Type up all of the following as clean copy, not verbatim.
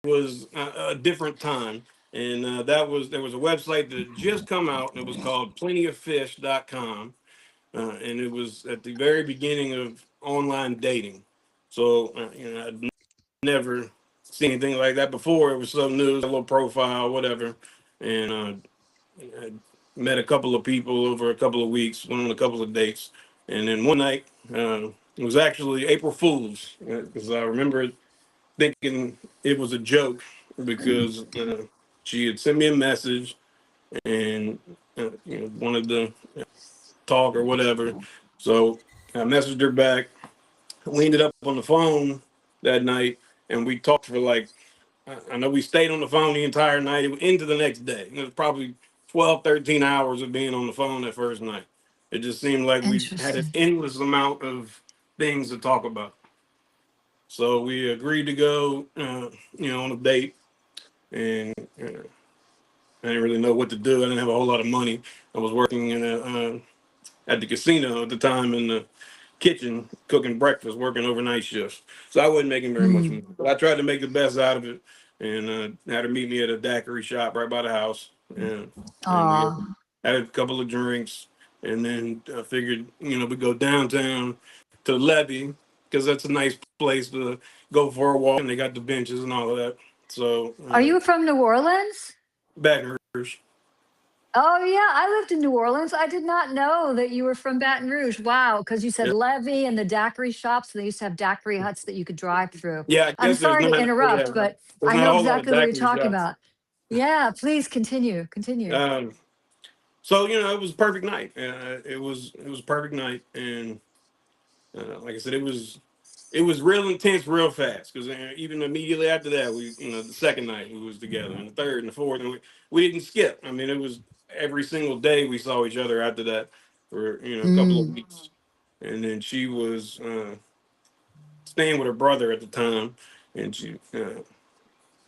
was a different time. And there was a website that had just come out, and it was called plentyoffish.com. And it was at the very beginning of online dating. So, I'd never seen anything like that before. It was so new, a little profile, whatever. And I met a couple of people over a couple of weeks, went on a couple of dates. And then one night, it was actually April Fool's, because I remember thinking it was a joke because she had sent me a message and wanted to talk or whatever. So I messaged her back. We ended up on the phone that night, and we talked for like, I know we stayed on the phone the entire night into the next day. It was probably 12, 13 hours of being on the phone that first night. It just seemed like we had an Interesting. endless amount of things to talk about. So we agreed to go, on a date, and I didn't really know what to do. I didn't have a whole lot of money. I was working at the casino at the time in the kitchen, cooking breakfast, working overnight shifts. So I wasn't making very much Mm. money. But I tried to make the best out of it, and had her meet me at a daiquiri shop right by the house, and we Aw. had a couple of drinks, and then I figured, we go downtown to Levee because that's a nice place to go for a walk, and they got the benches and all of that. So Are you from New Orleans? Baton Rouge. Oh yeah, I lived in New Orleans. I did not know that you were from Baton Rouge. Wow, because you said Yeah, Levee and the daiquiri shops. And they used to have daiquiri huts that you could drive through. yeah. I I'm guess sorry to interrupt, but there's I not a know whole lot of exactly what you're daiquiri talking shops. about. Yeah, please continue. Continue. Um, so it was a perfect night. It was a perfect night, and like I said, it was real intense, real fast. Because even immediately after that, the second night we was together, and the third and the fourth, and we didn't skip. I mean, it was every single day we saw each other after that for a couple of Mm. weeks, and then she was staying with her brother at the time, and she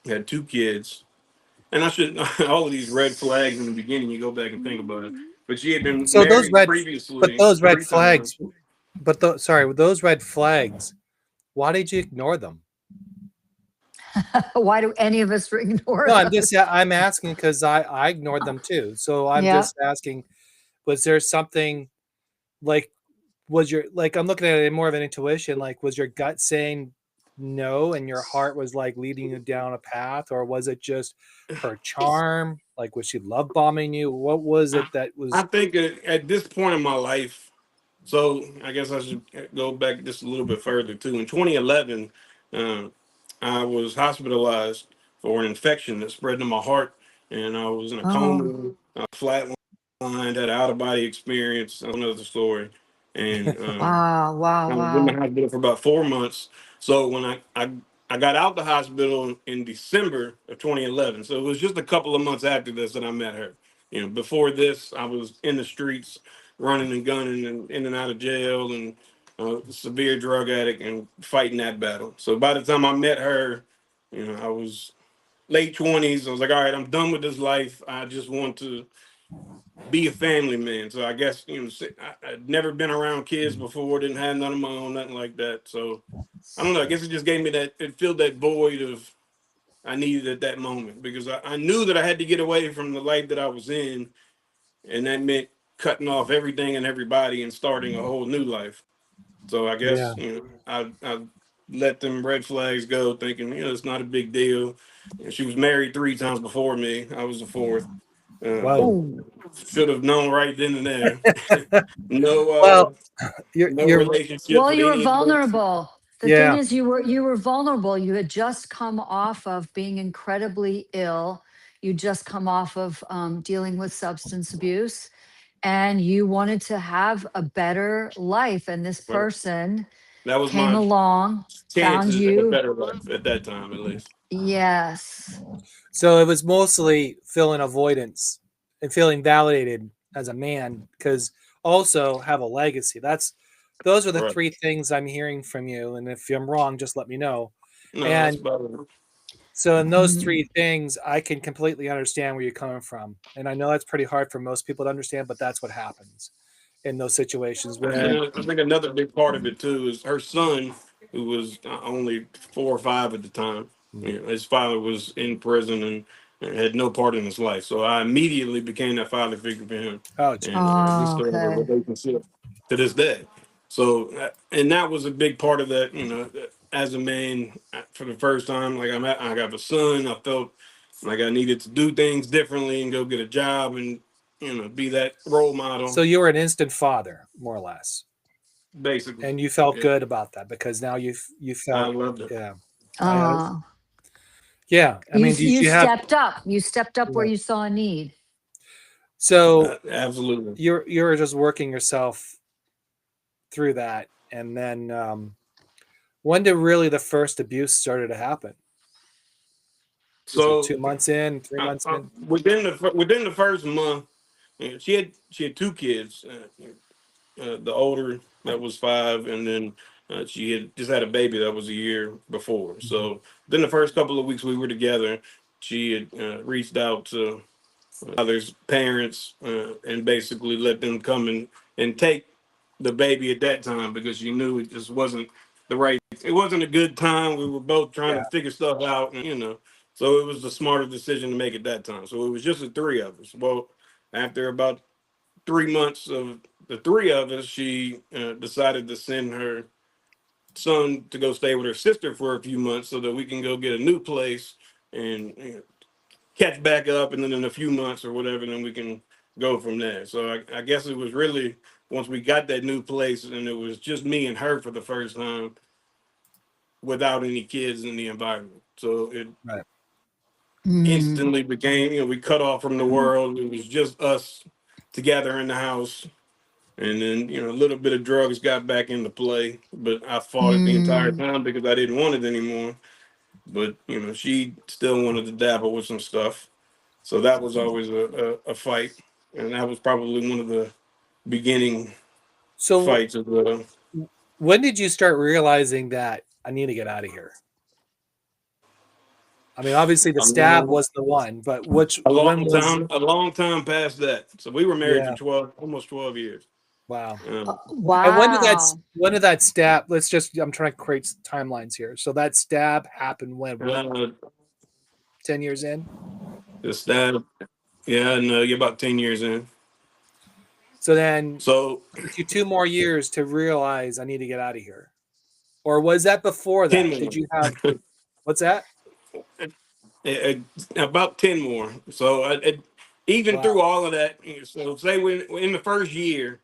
had two kids. And I should all of these red flags in the beginning. You go back and think about it, but she had been So married previously those red 3 times. flags, sorry, those red flags. Why did you ignore them? Why do any of us ignore No, those? I'm asking because I ignored them too. So I'm Yeah. just asking, was there something like, I'm looking at it more of an intuition, like, was your gut saying no and your heart was like leading you down a path, or was it just her charm? Like, was she love bombing you? What was I, it that I was? think at this point in my life, so I guess I should go back just a little bit further too. In 2011, uh, I was hospitalized for an infection that spread to my heart, and I was in a Oh. coma, flatlined, had an out of body experience. That's another story, and Wow. Wow. I was in the Wow. hospital for about 4 months. So when I got out the hospital in December of 2011, so it was just a couple of months after this that I met her. Before this, I was in the streets, running and gunning, and in and out of jail, and severe drug addict, and fighting that battle. So by the time I met her, I was late 20s. I was like, all right, I'm done with this life. I just want to be a family man. So I guess I'd never been around kids before, didn't have none of my own, nothing like that. So I don't know. I guess it just gave me that. It filled that void of I needed at that moment because I knew that I had to get away from the life that I was in, and that meant cutting off everything and everybody and starting a whole new life. So I Yeah. guess I let them red flags go, thinking it's not a big deal. And she was married 3 times before me. I was the fourth. Wow. Oh. Should have known right then and there. no, Well, no you're relationships Well, with you were any adults. vulnerable. The thing yeah. is, you were vulnerable. You had just come off of being incredibly ill. You just come off of dealing with substance abuse, and you wanted to have a better life. And this Right. person That was came my along, found chances at a you. better life at that time, at least. Yes. So it was mostly filling avoidance and feeling validated as a man, because also have a legacy. Those are the Right. three things I'm hearing from you. And if I'm wrong, just let me know. No, that's And about it. so in those Mhm. three things, I can completely understand where you're coming from. And I know that's pretty hard for most people to understand, but that's what happens in those situations where, I think another big part of it too is her son, who was only 4 or 5 at the time. You know, his father was in prison and had no part in his life. So I immediately became that father figure for him, Oh, and we Oh, still have a okay. relationship to this day. So, and that was a big part of that. You know, as a man, for the first time, like I got a son. I felt like I needed to do things differently and go get a job and be that role model. so you were an instant father, more or less, Basically, and you felt yeah, good about that because now you I felt, loved it. yeah, I Uh, yeah. I you mean, did you you have, stepped up. You stepped up where yeah. you saw a need. So Absolutely. you're just working yourself through that, and then when did really the first abuse started to happen? Was it So 2 months in, 3 months in? within the first month, she had two kids. The older that was 5, and then she had just had a baby that was a year before. Mhm. So then the first couple of weeks we were together, she had reached out to father's parents and basically let them come and take the baby at that time because she knew it just wasn't the right. It wasn't a good time. We were both trying to Yeah. figure stuff out, and so it was the smarter decision to make at that time. So it was just the three of us. Well, after about 3 months of the three of us, she decided to send her son to go stay with her sister for a few months so that we can go get a new place and catch back up, and then in a few months or whatever, then we can go from there. So I guess it was really once we got that new place and it was just me and her for the first time without any kids in the environment. So it Right. Mm, instantly became, we cut off from the world. It was just us together in the house. And then, a little bit of drugs got back into play, but I fought it the entire mm. time because I didn't want it anymore. But, she still wanted to dabble with some stuff. So that was always a fight. And that was probably one of the beginning So fights as well. when did you start realizing that I need to get out of here? I mean, obviously the A stab long, was the one, but which a when long was, time, a long time past that. So we were married for yeah, 12, almost 12 years. wow. And Wow. when did that stab, let's just, I'm trying to create timelines here. So that stab happened when, what, Uh, 10 years in? the stab, yeah, no, you're about 10 years in. So then So it took you 2 more years to realize I need to get out of here. Or was that before 10 that? more. Did you have, what's that? Uh, about 10 more. So even Wow. through all of that, so say we in the first year,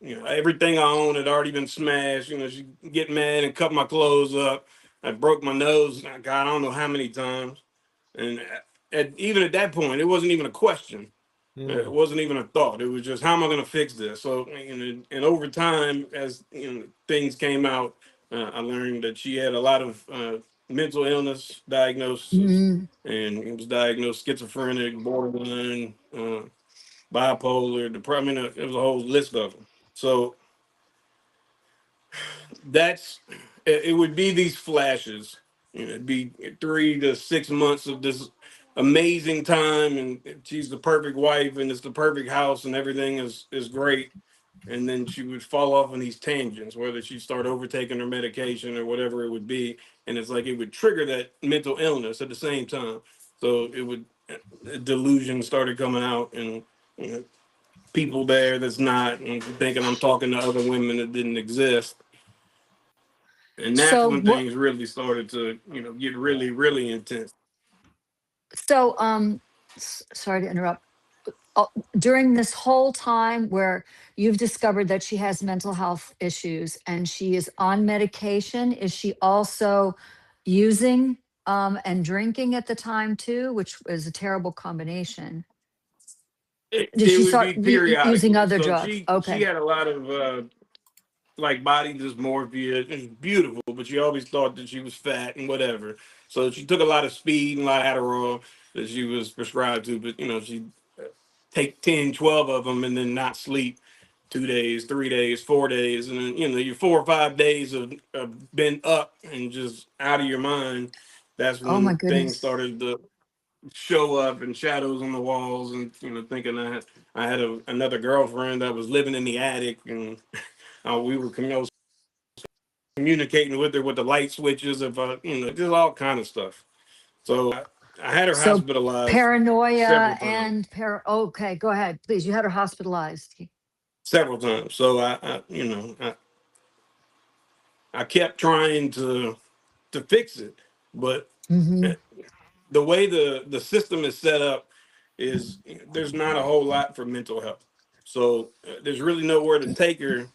everything I owned had already been smashed. She get mad and cut my clothes up. I broke my nose, God, I don't know how many times. And even at that point, it wasn't even a question. It Mm, wasn't even a thought. It was just, how am I going to fix this? So, and over time, as things came out, I learned that she had a lot of mental illness diagnoses, Mm. and it was diagnosed schizophrenic, borderline, bipolar, depression. I mean, it was a whole list of them. So that's it would be these flashes. It'd be 3 to 6 months of this amazing time, and she's the perfect wife, and it's the perfect house, and everything is great. And then she would fall off on these tangents, whether she'd start overtaking her medication or whatever it would be, and it's like it would trigger that mental illness at the same time. So it would delusion started coming out, and you know, people there that's not and thinking I'm talking to other women that didn't exist. And that's So when what? things really started to, get really, really intense. So sorry to interrupt. Oh, during this whole time where you've discovered that she has mental health issues and she is on medication, is she also using and drinking at the time too, which is a terrible combination? Did It she would start be using periodically. other So drugs? she Okay. had a lot of like body dysmorphia. It's beautiful, but she always thought that she was fat and whatever. So she took a lot of speed and a lot of Adderall that she was prescribed to, but she take 10, 12 of them and then not sleep 2 days, 3 days, 4 days, and then your 4 or 5 days of been up and just out of your mind. That's Oh my when things goodness. started to show up and shadows on the walls, and thinking I had another girlfriend that was living in the attic, and we were communicating with her with the light switches, if just all kind of stuff. So I had her So hospitalized several paranoia times. and okay, go ahead, please. You had her hospitalized. Several times. So I kept trying to fix it, but Hmm. the way the system is set up is there's not a whole lot for mental health. So there's really nowhere to take her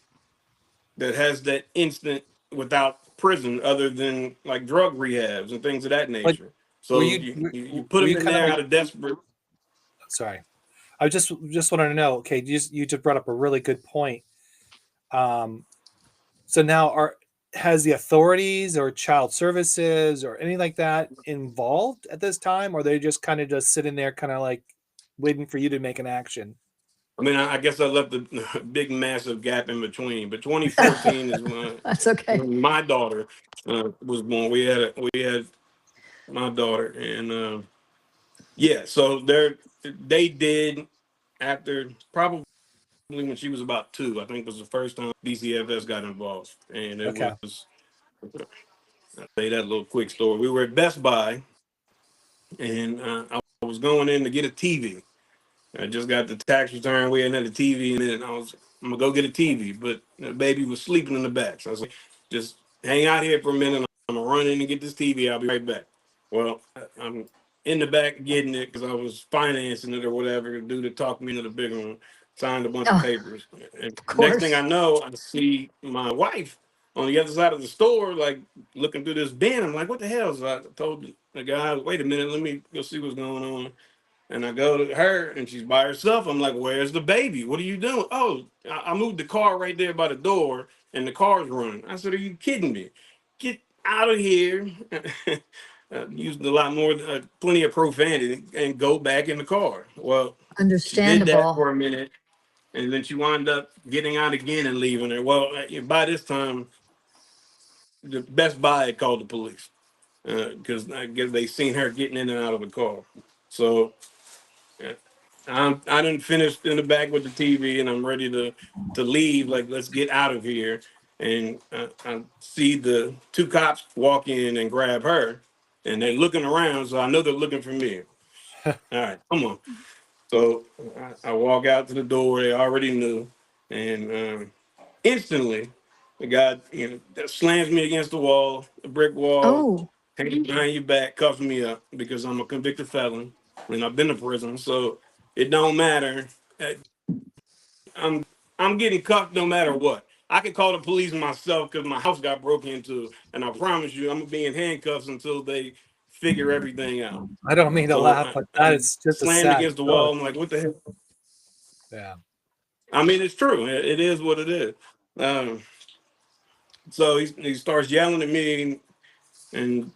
that has that instant without prison, other than like drug rehabs and things of that Like, nature. were So you you put were them you in kind of there like, out of desperate. sorry, I just wanted to know. Okay, you just brought up a really good point. So now has the authorities or child services or anything like that involved at this time, or are they just kind of just sitting there, kind of like waiting for you to make an action? I mean, I guess I left a big, massive gap in between. But 2014 is That's okay. when my daughter was born. We had my daughter, and yeah. So they did, after probably when she was about 2. I think was the first time DCFS got involved, and it Okay. was. I'll tell you that little quick story. We were at Best Buy, and I was going in to get a TV. I just got the tax return. We hadn't had a TV in it, and I'm gonna go get a TV. But the baby was sleeping in the back, so I was like, just hang out here for a minute. I'm gonna run in and get this TV. I'll be right back. Well, I'm in the back getting it because I was financing it or whatever. The dude that talked me into the big one, signed a bunch of Oh, papers. And of next thing I course. know, I see my wife on the other side of the store, like looking through this bin. I'm like, what the hell? So I told the guy, wait a minute, let me go see what's going on. And I go to her, and she's by herself. I'm like, "Where's the baby? What are you doing?" Oh, I moved the car right there by the door, and the car's running. I said, "Are you kidding me? Get out of here!" Used a lot more, plenty of profanity, and go back in the car. Well, she did that Understandable. for a minute, and then she wound up getting out again and leaving her. Well, by this time, the Best Buy had called the police because I guess they seen her getting in and out of the car. So I didn't finish in the back with the TV, and I'm ready to leave. Like, let's get out of here. And I see the 2 cops walk in and grab her, and they're looking around, so I know they're looking for me. All right, come on. So I walk out to the door. They already knew, and instantly, the guy that slams me against the wall, the brick wall, Oh, hangs behind your back, cuffs me up because I'm a convicted felon and I've been to prison. So it don't matter. Uh, I'm I'm getting cuffed no matter what. I can call the police myself because my house got broken into, and I promise you, I'm gonna be in handcuffs until they figure everything out. I don't mean to So laugh, but that I'm is just a slammed sad against the story. wall. I'm like, what the hell? Yeah. I mean, it's true. It is what it is. Um, so he starts yelling at me and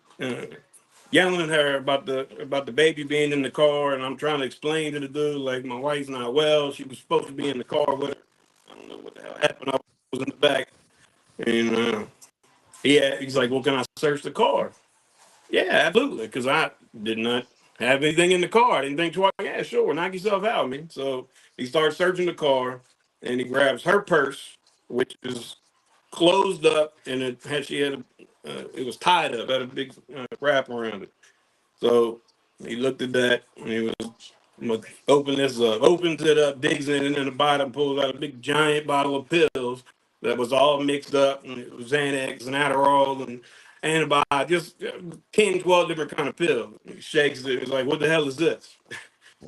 yelling at her about the baby being in the car, and I'm trying to explain to the dude like my wife's not well. She was supposed to be in the car with her. I don't know what the hell happened. I was in the back, and he's like, "Well, can I search the car?" Yeah, absolutely, because I did not have anything in the car. I didn't think twice. Yeah, sure, knock yourself out, man. So he starts searching the car, and he grabs her purse, which is closed up, and it was tied up, had a big wrap around it. So he looked at that, and he was open this up, opens it up, digs in, and in the bottom pulls out a big giant bottle of pills that was all mixed up, and it was Xanax and Adderall and antibiotics, just 10, 12 different kind of pills. He shakes it. He's like, "What the hell is this?"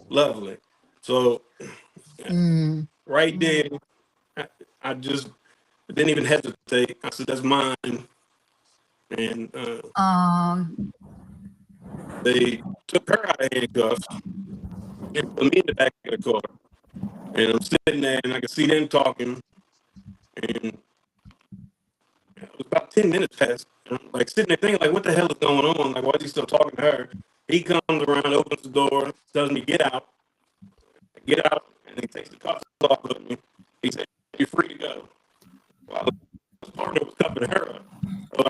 Lovely. So mm, right there, I just didn't even hesitate. I said, "That's mine." And um, they took her out of handcuffs and put me in the back of the car. And I'm sitting there, and I can see them talking. And it was about 10 minutes past. And I'm like sitting there thinking, like, what the hell is going on? Like, why is he still talking to her? He comes around, opens the door, tells me, get out. I get out, and he takes the cuffs off of me. He said, "You're free to go." Well, his partner was cuffing her up. So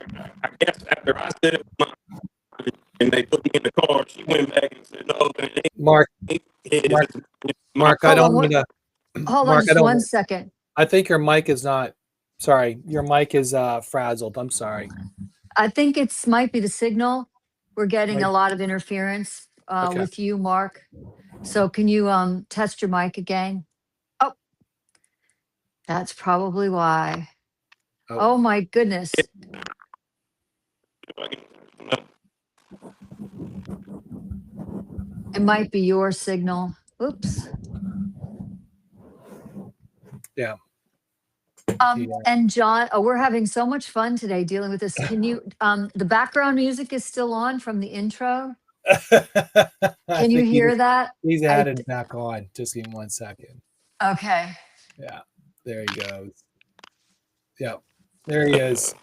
I guess after I said it was mine, and they put me in the car, she went back and said, "No, it Mark, ain't his. Mark, It's mine." Mark, I hold on. don't mean to. Hold on Mark, I just one don't. second. I think your mic is not Sorry, your mic is frazzled. I'm sorry. I think it's might be the signal. We're getting Mic- a lot of interference Okay. with you, Mark. So can you test your mic again? Oh, that's probably why. Oh. Oh my goodness. It might be your signal. Oops. Yeah. And John, oh, we're having so much fun today dealing with this. Can you, the background music is still on from the intro? I Can you think hear that? he's added back on. Just give him 1 second. Okay. Yeah, there he goes. Yeah, there he is.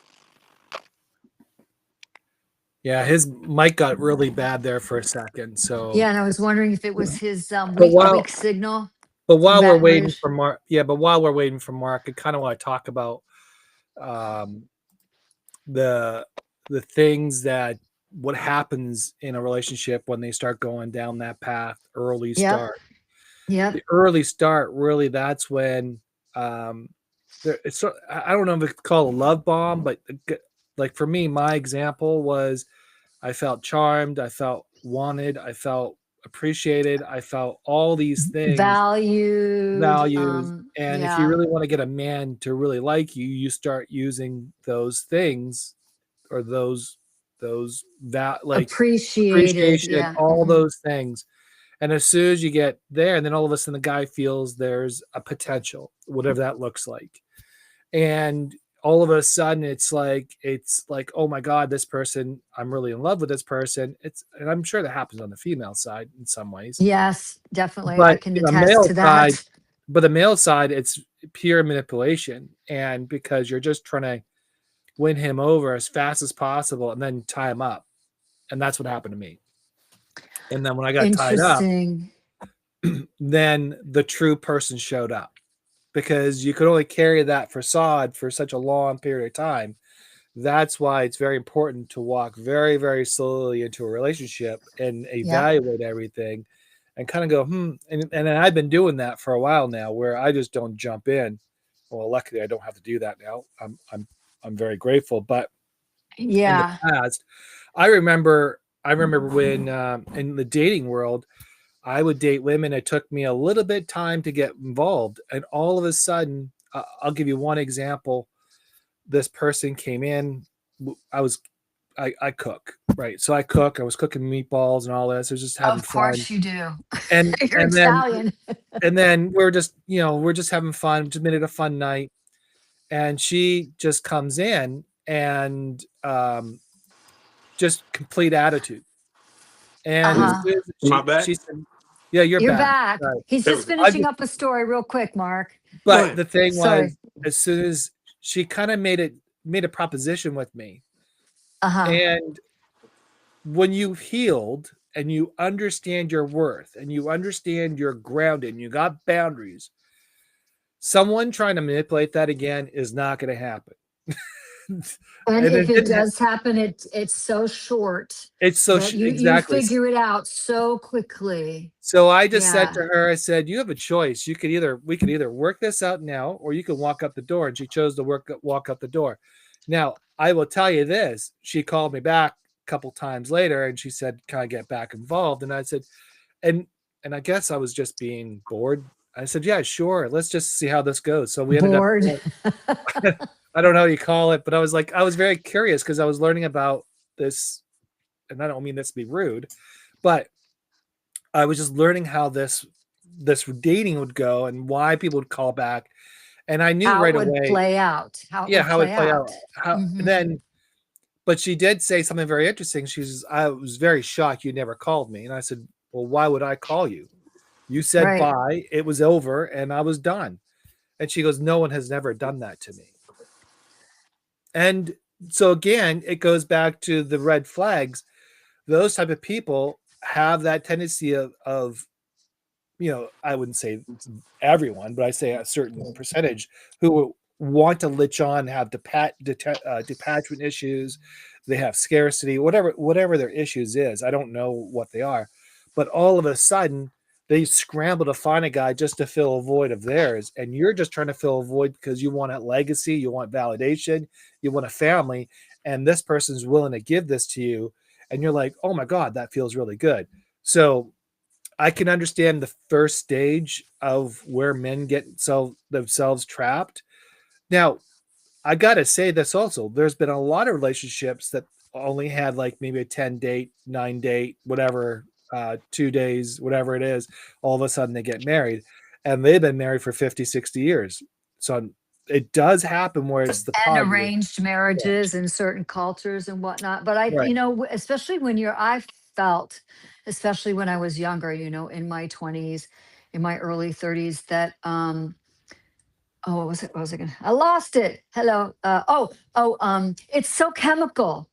Yeah, his mic got really bad there for a second. So Yeah, and I was wondering if it was his while- weak signal. but while we're Baton waiting Rouge. for Mark, but while we're waiting for Mark, I kind of want to talk about the things that what happens in a relationship when they start going down that path. Early Yep. start. Yep. The early start, really, that's when it's I don't know if it's called a love bomb, but like for me, my example was I felt charmed, I felt wanted, I felt appreciated, I felt all these things, values. And if you Yeah. really want to get a man to really like you, you start using those things or those like Appreciated. appreciation, Yeah. all Mhm. those things. And as soon as you get there, and then all of a sudden the guy feels there's a potential, whatever that looks like. And all of a sudden it's like, oh my God, this person, I'm really in love with this person. And I'm sure that happens on the female side in some ways. Yes, definitely. I But can the attest male to side, that. it's pure manipulation. And because you're just trying to win him over as fast as possible and then tie him up. And that's what happened to me. And then when I got tied up, Interesting. then the true person showed up, because you could only carry that facade for such a long period of time. That's why it's very important to walk very, very slowly into a relationship and Yep. evaluate everything and kind of go, And I've been doing that for a while now, where I just don't jump in. Well, luckily I don't have to do that now. I'm very grateful. But in the Yeah. past, I remember when in the dating world, I would date women. It took me a little bit of time to get involved. And all of a sudden, I'll give you one example. This person came in. I cook, right? So I cook. I was cooking meatballs and all this. I was just having Of fun. course you do. And You're and Italian. then we're just having fun. Just made it a fun night. And she just comes in and just complete attitude. And as soon as Am I back? she said, "Yeah, you're You're back." back. Right. He's There just we go. finishing up a story real quick, Mark. But ahead. the thing Sorry. was, as soon as she kind of made a proposition with me, Uh-huh. and when you've healed and you understand your worth and you understand your grounded and you got boundaries, someone trying to manipulate that again is not going to happen. And And if it it didn't. does happen, it's so short It's so that you exactly. figure it out so quickly. So I just said Yeah. to her, I said, "You have a choice. We could either work this out now, or you can walk up the door." And she chose to walk up the door. Now, I will tell you this: she called me back a couple times later, and she said, "Can I get back involved?" And I said, and I guess I was just being bored. I said, "Yeah, sure. Let's just see how this goes." So we ended up. Bored. I don't know how you call it, but I was very curious because I was learning about this, and I don't mean this to be rude, but I was just learning how this dating would go and why people would call back. And I knew How it right would away, play out. How it would how it play play out. out. Mhm. But she did say something very interesting. I was very shocked you never called me. And I said, "Well, why would I call you? You said Right. bye, it was over, and I was done." And she goes, "No one has never done that to me." And so again, it goes back to the red flags. Those type of people have that tendency of I wouldn't say everyone, but I say a certain percentage who want to latch on, have detachment issues. They have scarcity, whatever their issues is. I don't know what they are, but all of a sudden they scramble to find a guy just to fill a void of theirs, and you're just trying to fill a void because you want a legacy, you want validation, you want a family, and this person's willing to give this to you, and you're like, oh my God, that feels really good. So I can understand the first stage of where men get themselves trapped. Now, I gotta say this also. There's been a lot of relationships that only had like maybe a 10 date, 9 date, whatever, 2 days, whatever it is. All of a sudden they get married, and they've been married for 50, 60 years. So it does happen where it's the And positive. arranged marriages in certain cultures and whatnot. But Right. especially when I felt, especially when I was younger, in my 20s, in my early 30s, that, oh, what was it? What was I going to, I lost it. Hello. It's so chemical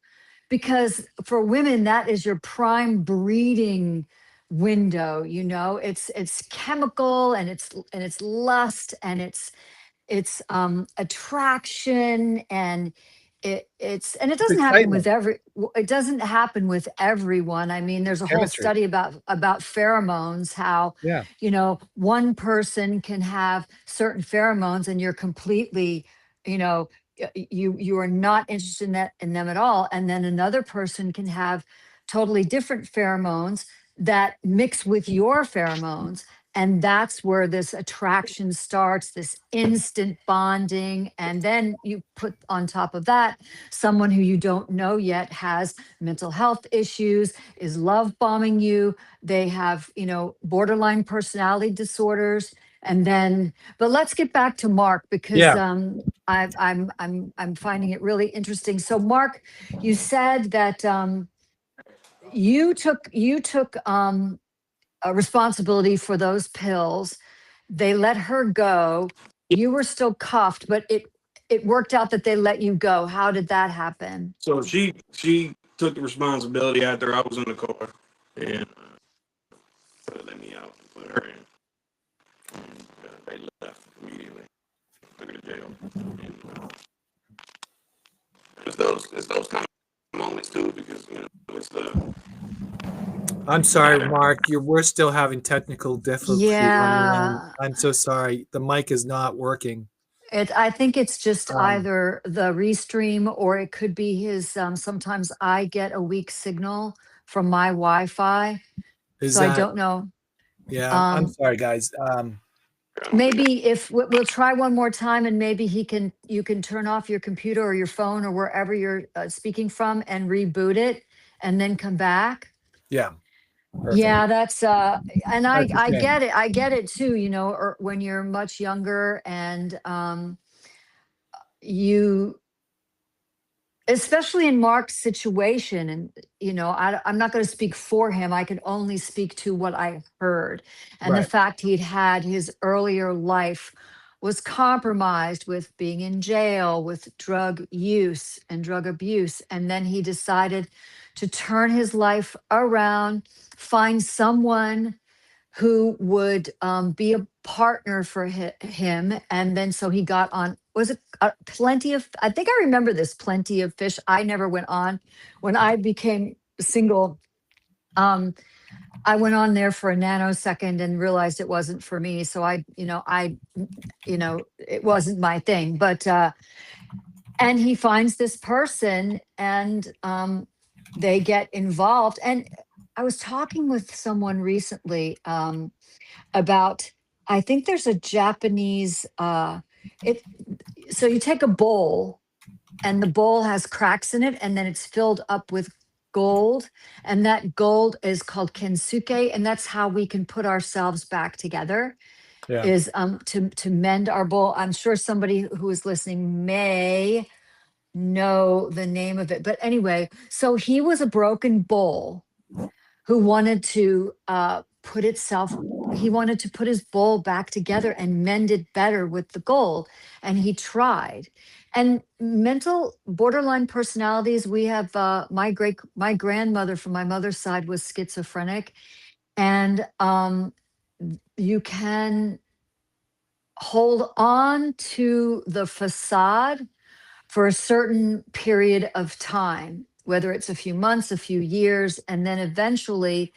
because for women, that is your prime breeding window. It's chemical, and it's lust, and it's attraction, and it It's doesn't happen with excitement, it doesn't happen with everyone. I mean, there's a whole chemistry. study about pheromones, how Yeah. one person can have certain pheromones and you're completely, you are not interested in them at all, and then another person can have totally different pheromones that mix with your pheromones, and that's where this attraction starts, this instant bonding. And then you put on top of that someone who you don't know yet has mental health issues, is love bombing you. They have, borderline personality disorders. And then, but let's get back to Mark, because Yeah. I'm finding it really interesting. So Mark, you said that you took a responsibility for those pills. They let her go. You were still cuffed, but it worked out that they let you go. How did that happen? So she took the responsibility after I was in the car, and let me out, put her in. And, they left immediately, took her to jail. And, it's those kind of moments too, because it's the I'm sorry, Mark. We're still having technical difficulty on your end. Yeah. I'm so sorry. The mic is not working. I think it's just Um, either the restream, or it could be his. Sometimes I get a weak signal from my Wi-Fi, is so I that, don't know. yeah, I'm Um, sorry, guys. Maybe if we'll try one more time, and maybe you can turn off your computer or your phone or wherever you're speaking from, and reboot it, and then come back. Yeah, perfect. Yeah, that's and I That's a I shame. get it. I get it too, or when you're much younger, and you, especially in Mark's situation, and I'm not going to speak for him. I can only speak to what I heard, and the Right. fact he'd had his earlier life was compromised with being in jail, with drug use and drug abuse, and then he decided to turn his life around, find someone who would be a partner for him. And then so he got on, was it Plenty of, I think I remember this, Plenty of Fish. I never went on. When I became single, um, I went on there for a nanosecond and realized it wasn't for me. So it wasn't my thing. But, and he finds this person, and they get involved. And I was talking with someone recently, about, I think there's a Japanese it so you take a bowl, and the bowl has cracks in it, and then it's filled up with gold, and that gold is called kensuke, and that's how we can put ourselves back together, Yeah. is to mend our bowl. I'm sure somebody who is listening may know the name of it, but anyway, so he was a broken bowl who wanted to he wanted to put his bowl back together and mend it better with the gold. And he tried. And mental borderline personalities, we have my grandmother from my mother's side was schizophrenic. And you can hold on to the facade for a certain period of time, whether it's a few months, a few years, and then eventually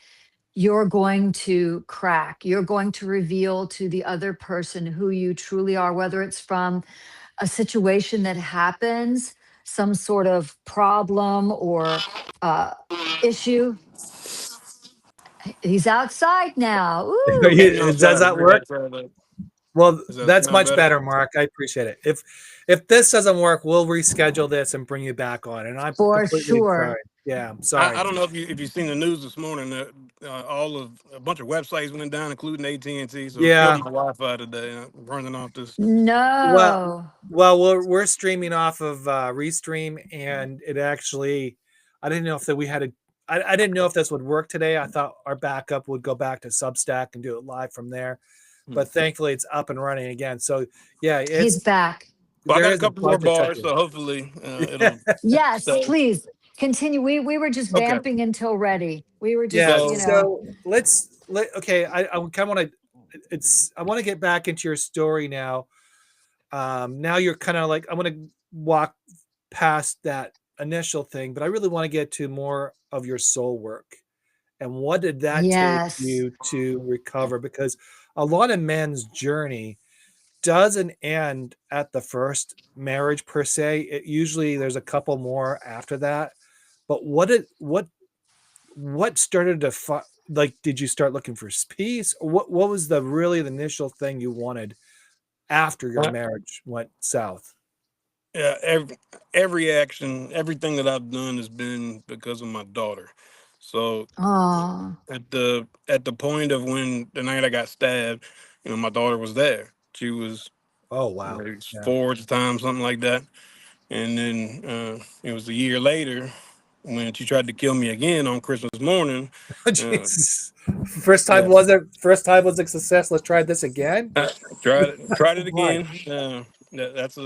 you're going to crack. You're going to reveal to the other person who you truly are, whether it's from a situation that happens, some sort of problem or issue. He's outside now. Ooh. Heading Does outside. that We're work? outside. Well, Does that that's sound much better? better, Mark. I appreciate it. If this doesn't work, we'll reschedule this and bring you back on. And I'm For completely sorry. sure. Yeah, I'm sorry. I don't know if you've seen the news this morning. That a bunch of websites went down, including AT&T. So it killed Yeah. my Wi-Fi today. I'm running off this. Well, No. we're streaming off of Restream, and it actually, I didn't know if that we had a, I didn't know if this would work today. I thought our backup would go back to Substack and do it live from there, but thankfully it's up and running again. So yeah, He's back. Well, I there got a is a couple more bunch of bars, touches. so hopefully it'll Yes, stay. please continue. We were just Okay. vamping until ready. We were just, Yeah. So- So okay. I kind of want to. I want to get back into your story now. Now you're kind of like, I want to walk past that initial thing, but I really want to get to more of your soul work. And what did that take yes. you to recover? Because a lot of men's journey doesn't end at the first marriage per se. It usually there's a couple more after that. But what started to like, did you start looking for peace? Or what was the initial thing you wanted after your marriage went south? Yeah, every action, everything that I've done has been because of my daughter. So Oh. at the point of when the night I got stabbed, my daughter was there. She was Oh wow. maybe Yeah. 4 at the time, something like that. And then it was a year later when she tried to kill me again on Christmas morning. Jesus. First time Yeah, was a success. Let's try this again. tried it Why? again. That's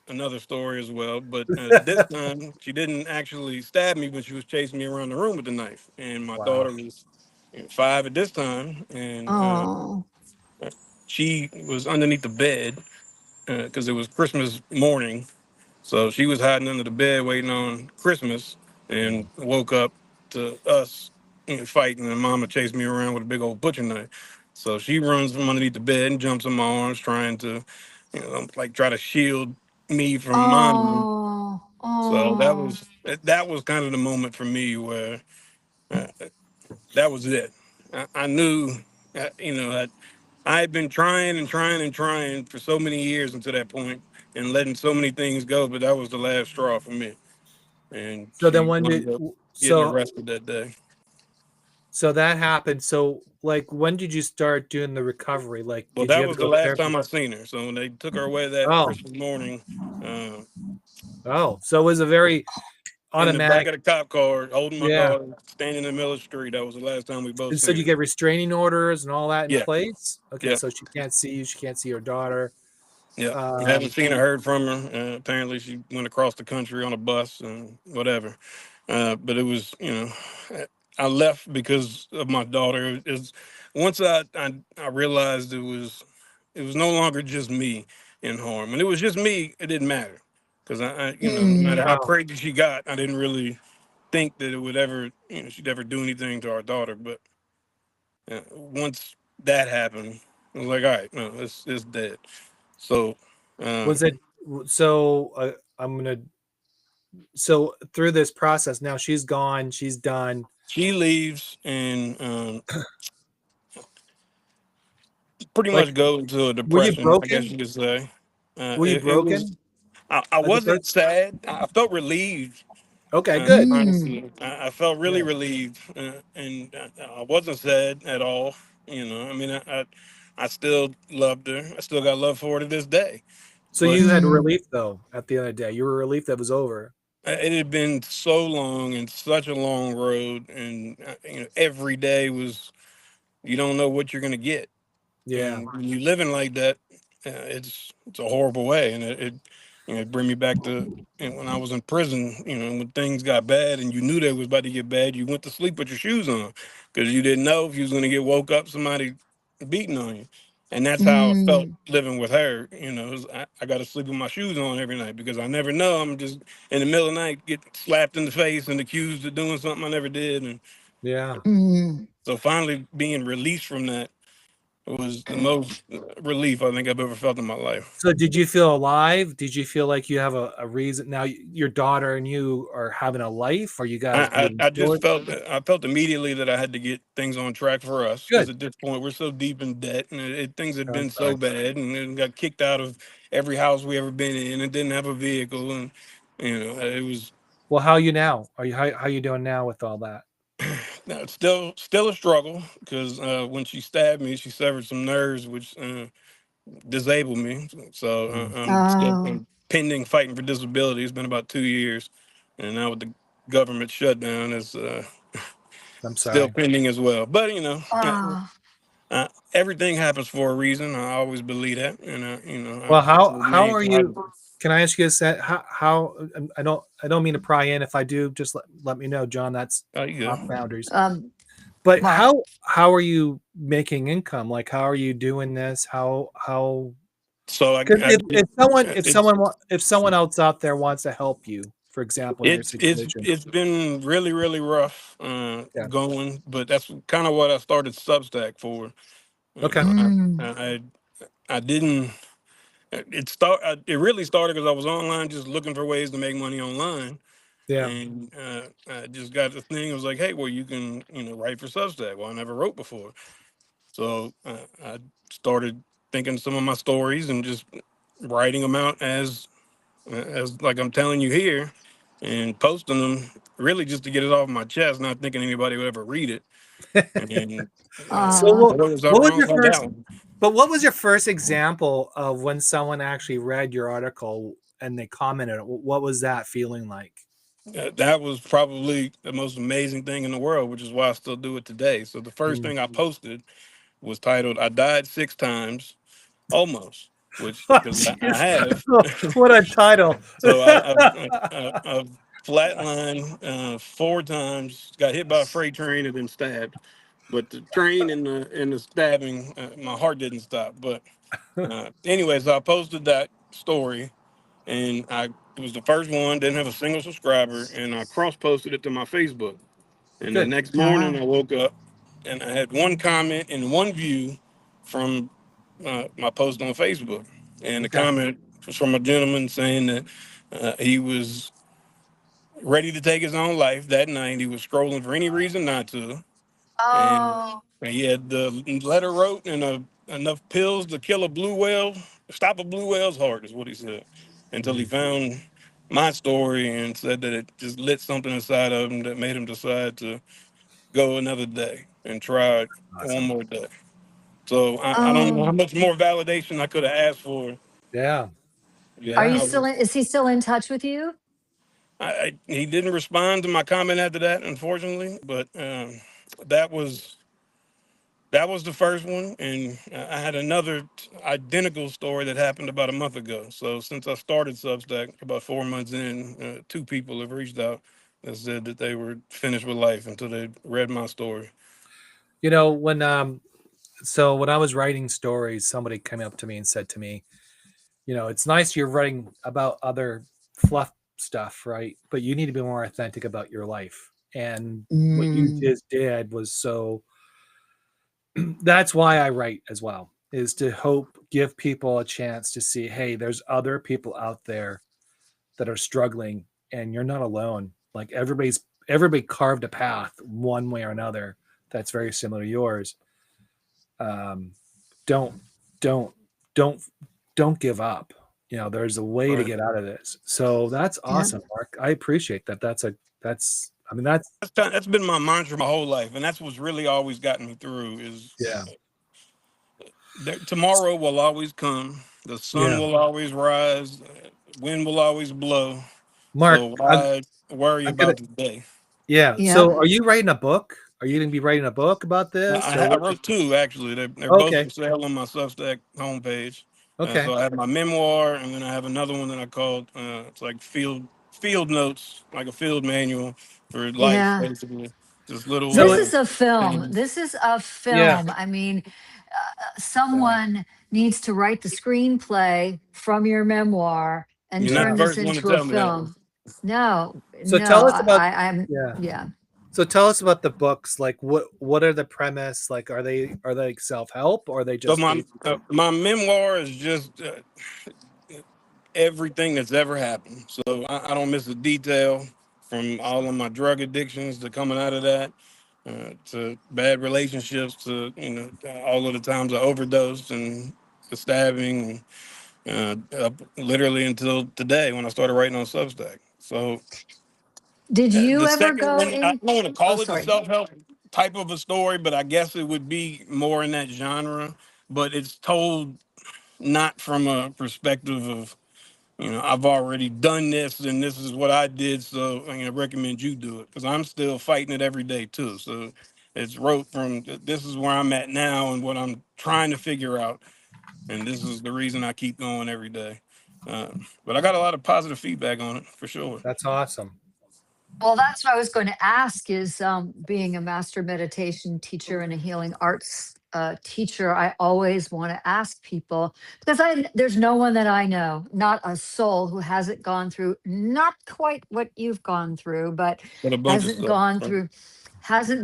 another story as well. But this time she didn't actually stab me, but she was chasing me around the room with the knife. And my Wow. daughter was 5 at this time, and Oh. she was underneath the bed because it was Christmas morning. So she was hiding under the bed waiting on Christmas, and woke up to us fighting, and Mama chased me around with a big old butcher knife. So she runs from underneath the bed and jumps in my arms, trying to, like try to shield me from mom. Oh. So Oh. that was kind of the moment for me where uh, that was it. I knew, that I had been trying and trying and trying for so many years until that point, and letting so many things go, but that was the last straw for me. And So then she when did wound up getting so arrested that day. so that happened. So like when did you start doing the recovery? Like Well, did you that have to was the go to last therapy? time I seen her. So when they took her away that Oh, Christmas morning, uh, oh. So it was a very in the back automatic. of the cop car, holding my Yeah. daughter, standing in the middle of the street, that was the last time we both And so seen you her. get restraining orders and all that in Yeah, place? Okay, yeah, so she can't see you, she can't see her daughter. yeah. I haven't Um, seen or heard from her. Apparently, she went across the country on a bus and whatever. But it was, I left because of my daughter. Is once I realized it was no longer just me in harm. When it was just me, it didn't matter because no matter Mm. how wow. crazy she got, I didn't really think that it would ever, she'd ever do anything to our daughter. But once that happened, I was like, all right, no, it's dead. So uh, Was it so I'm gonna so through this process now she's gone, she's done. she leaves and pretty Like much goes into a were you depression, I guess broken? you could say. Were you It was. broken I at the wasn't first? sad. I felt relieved. Okay, good. Mm. Honestly, I felt really Yeah. relieved, and I wasn't sad at all. I mean, I still loved her. I still got love for her to this day. So But you had Mm. relief though at the end of the day. You were relieved that was over. it had been so long and such a long road, and every day was, you don't know what you're gonna get. Yeah. And when you living like that, it's a horrible way, and it bring me back to when I was in prison. When things got bad and you knew they was about to get bad, you went to sleep with your shoes on because you didn't know if you was going to get woke up somebody beating on you, and that's how I felt Mm. living with her. I got to sleep with my shoes on every night because I never know. I'm just in the middle of the night get slapped in the face and accused of doing something I never did, and Yeah. Mm. So finally being released from that was the most relief I think I've ever felt in my life. So did you feel alive? Did you feel like you have a reason now? Your daughter and you are having a life? Are you guys moving I just forward? felt I felt immediately that I had to get things on track for us because Good. at this point we're so deep in debt and things had I'm been sorry. so bad and then got kicked out of every house we ever been in and didn't have a vehicle and it was Well, how are you now? Are you how you doing now with all that? still a struggle because when she stabbed me she severed some nerves which disabled me. So Mm, I'm still Oh, pending fighting for disability. It's been about 2 years, and now with the government shutdown, it's I'm still sorry. pending as well. But oh, everything happens for a reason. I always believe that, and Well, I how remain are you? positive. Can I ask you this? How I don't mean to pry in. If I do, just let me know, John. That's Oh, you off good? boundaries. um, But Mark. how are you making income? Like, how are you doing this? How? So Because I get if someone else out there wants to help you, for example, in your situation, it's been really rough yeah, going, but that's kind of what I started Substack for. You okay, know, Mm. I didn't. It really started because I was online just looking for ways to make money online, yeah, and I just got the thing. It was like, hey, well, you can write for Substack. Well, I never wrote before, so I started thinking some of my stories and just writing them out as like I'm telling you here, and posting them really just to get it off my chest, not thinking anybody would ever read it. And So Uh, boy, was I what was wrong your about that first? one. But what was your first example of when someone actually read your article and they commented? What was that feeling like? That was probably the most amazing thing in the world, which is why I still do it today. So the first Mm. thing I posted was titled "I died 6 times, almost," which Oh, because I jeez. have. What a title! So I've flatlined 4 times, got hit by a freight train, and then stabbed. But the train and the stabbing, my heart didn't stop. But anyways, I posted that story, and it was the first one. Didn't have a single subscriber, and I cross posted it to my Facebook. And the Good. next morning, uh, I woke up and I had one comment and one view from my post on Facebook. And the Okay. comment was from a gentleman saying that he was ready to take his own life that night. He was scrolling for any reason not to. And oh, he had the letter wrote and enough pills to kill a blue whale, stop a blue whale's heart, is what he said. Until he Mm, found my story and said that it just lit something inside of him that made him decide to go another day and try one awesome. more day. So I don't know how oh. much more validation I could have asked for. Yeah. Are Yeah, you Yeah. still in, is he still in touch with you? he didn't respond to my comment after that, unfortunately. But that was that was the first one, and I had another identical story that happened about a month ago. So since I started Substack, about 4 months in, 2 people have reached out and said that they were finished with life until they read my story. You know, when I was writing stories, somebody came up to me and said to me, it's nice you're writing about other fluff stuff, right? But you need to be more authentic about your life. And what you Mm. just did was so that's why I write as well, is to give people a chance to see, hey, there's other people out there that are struggling and you're not alone. Like everybody carved a path one way or another that's very similar to yours. Um, don't don't don't don't give up. There's a way to Right. get out of this. So that's Yeah. awesome, Mark. I appreciate that. That's I mean that's That's been my mantra my whole life, and that's what's really always gotten me through. Is yeah. tomorrow will always come. The sun Yeah. will always rise. Wind will always blow. Mark, So why worry I'm gonna about the day? yeah. Yep. So are you writing a book? Are you gonna be writing a book about this or I what? wrote two actually. They're both Okay. for sale on my Substack homepage. Okay. So I have my memoir, and then I have another one that I called it's like field notes, like a field manual for life, Yeah. basically. Just little So This is a film. things. This is a yeah. film. I mean, Yeah. someone needs to write the screenplay from your memoir and You're not Yeah. turn the this first one to into a tell me that. film. No, So no, tell us about I'm, yeah. yeah. So tell us about the books. Like, what are the premise? Like, are they like self-help, or are they So just basically? my memoir is just everything that's ever happened. So I don't miss a detail, from all of my drug addictions to coming out of that, to bad relationships, to all of the times I overdosed and the stabbing, up literally until today when I started writing on Substack. So Did you the ever second go one, I in? don't want to Oh, call it a sorry. self-help type of a story, but I guess it would be more in that genre. But it's told not from a perspective of, I've already done this and this is what I did, so I'm gonna recommend you do it, because I'm still fighting it every day too. So it's wrote from, this is where I'm at now and what I'm trying to figure out, and this is the reason I keep going every day. But I got a lot of positive feedback on it for sure. That's awesome. Well, that's what I was going to ask is being a master meditation teacher and a healing arts teacher, I always want to ask people because there's no one that I know, not a soul who hasn't gone through not quite what you've gone through, but But a bunch of hasn't stuff.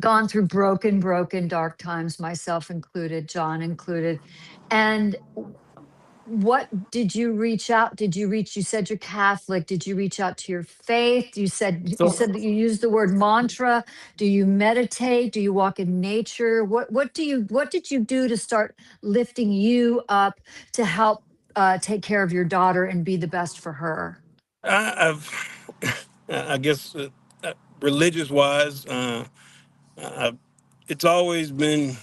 gone through broken dark times, myself included, John included. And what did you reach out? You said you're Catholic. Did you reach out to your faith? You So said that you used the word mantra. Do you meditate? Do you walk in nature? What did you do to start lifting you up to help take care of your daughter and be the best for her? I've, I guess, religious wise, I, it's always been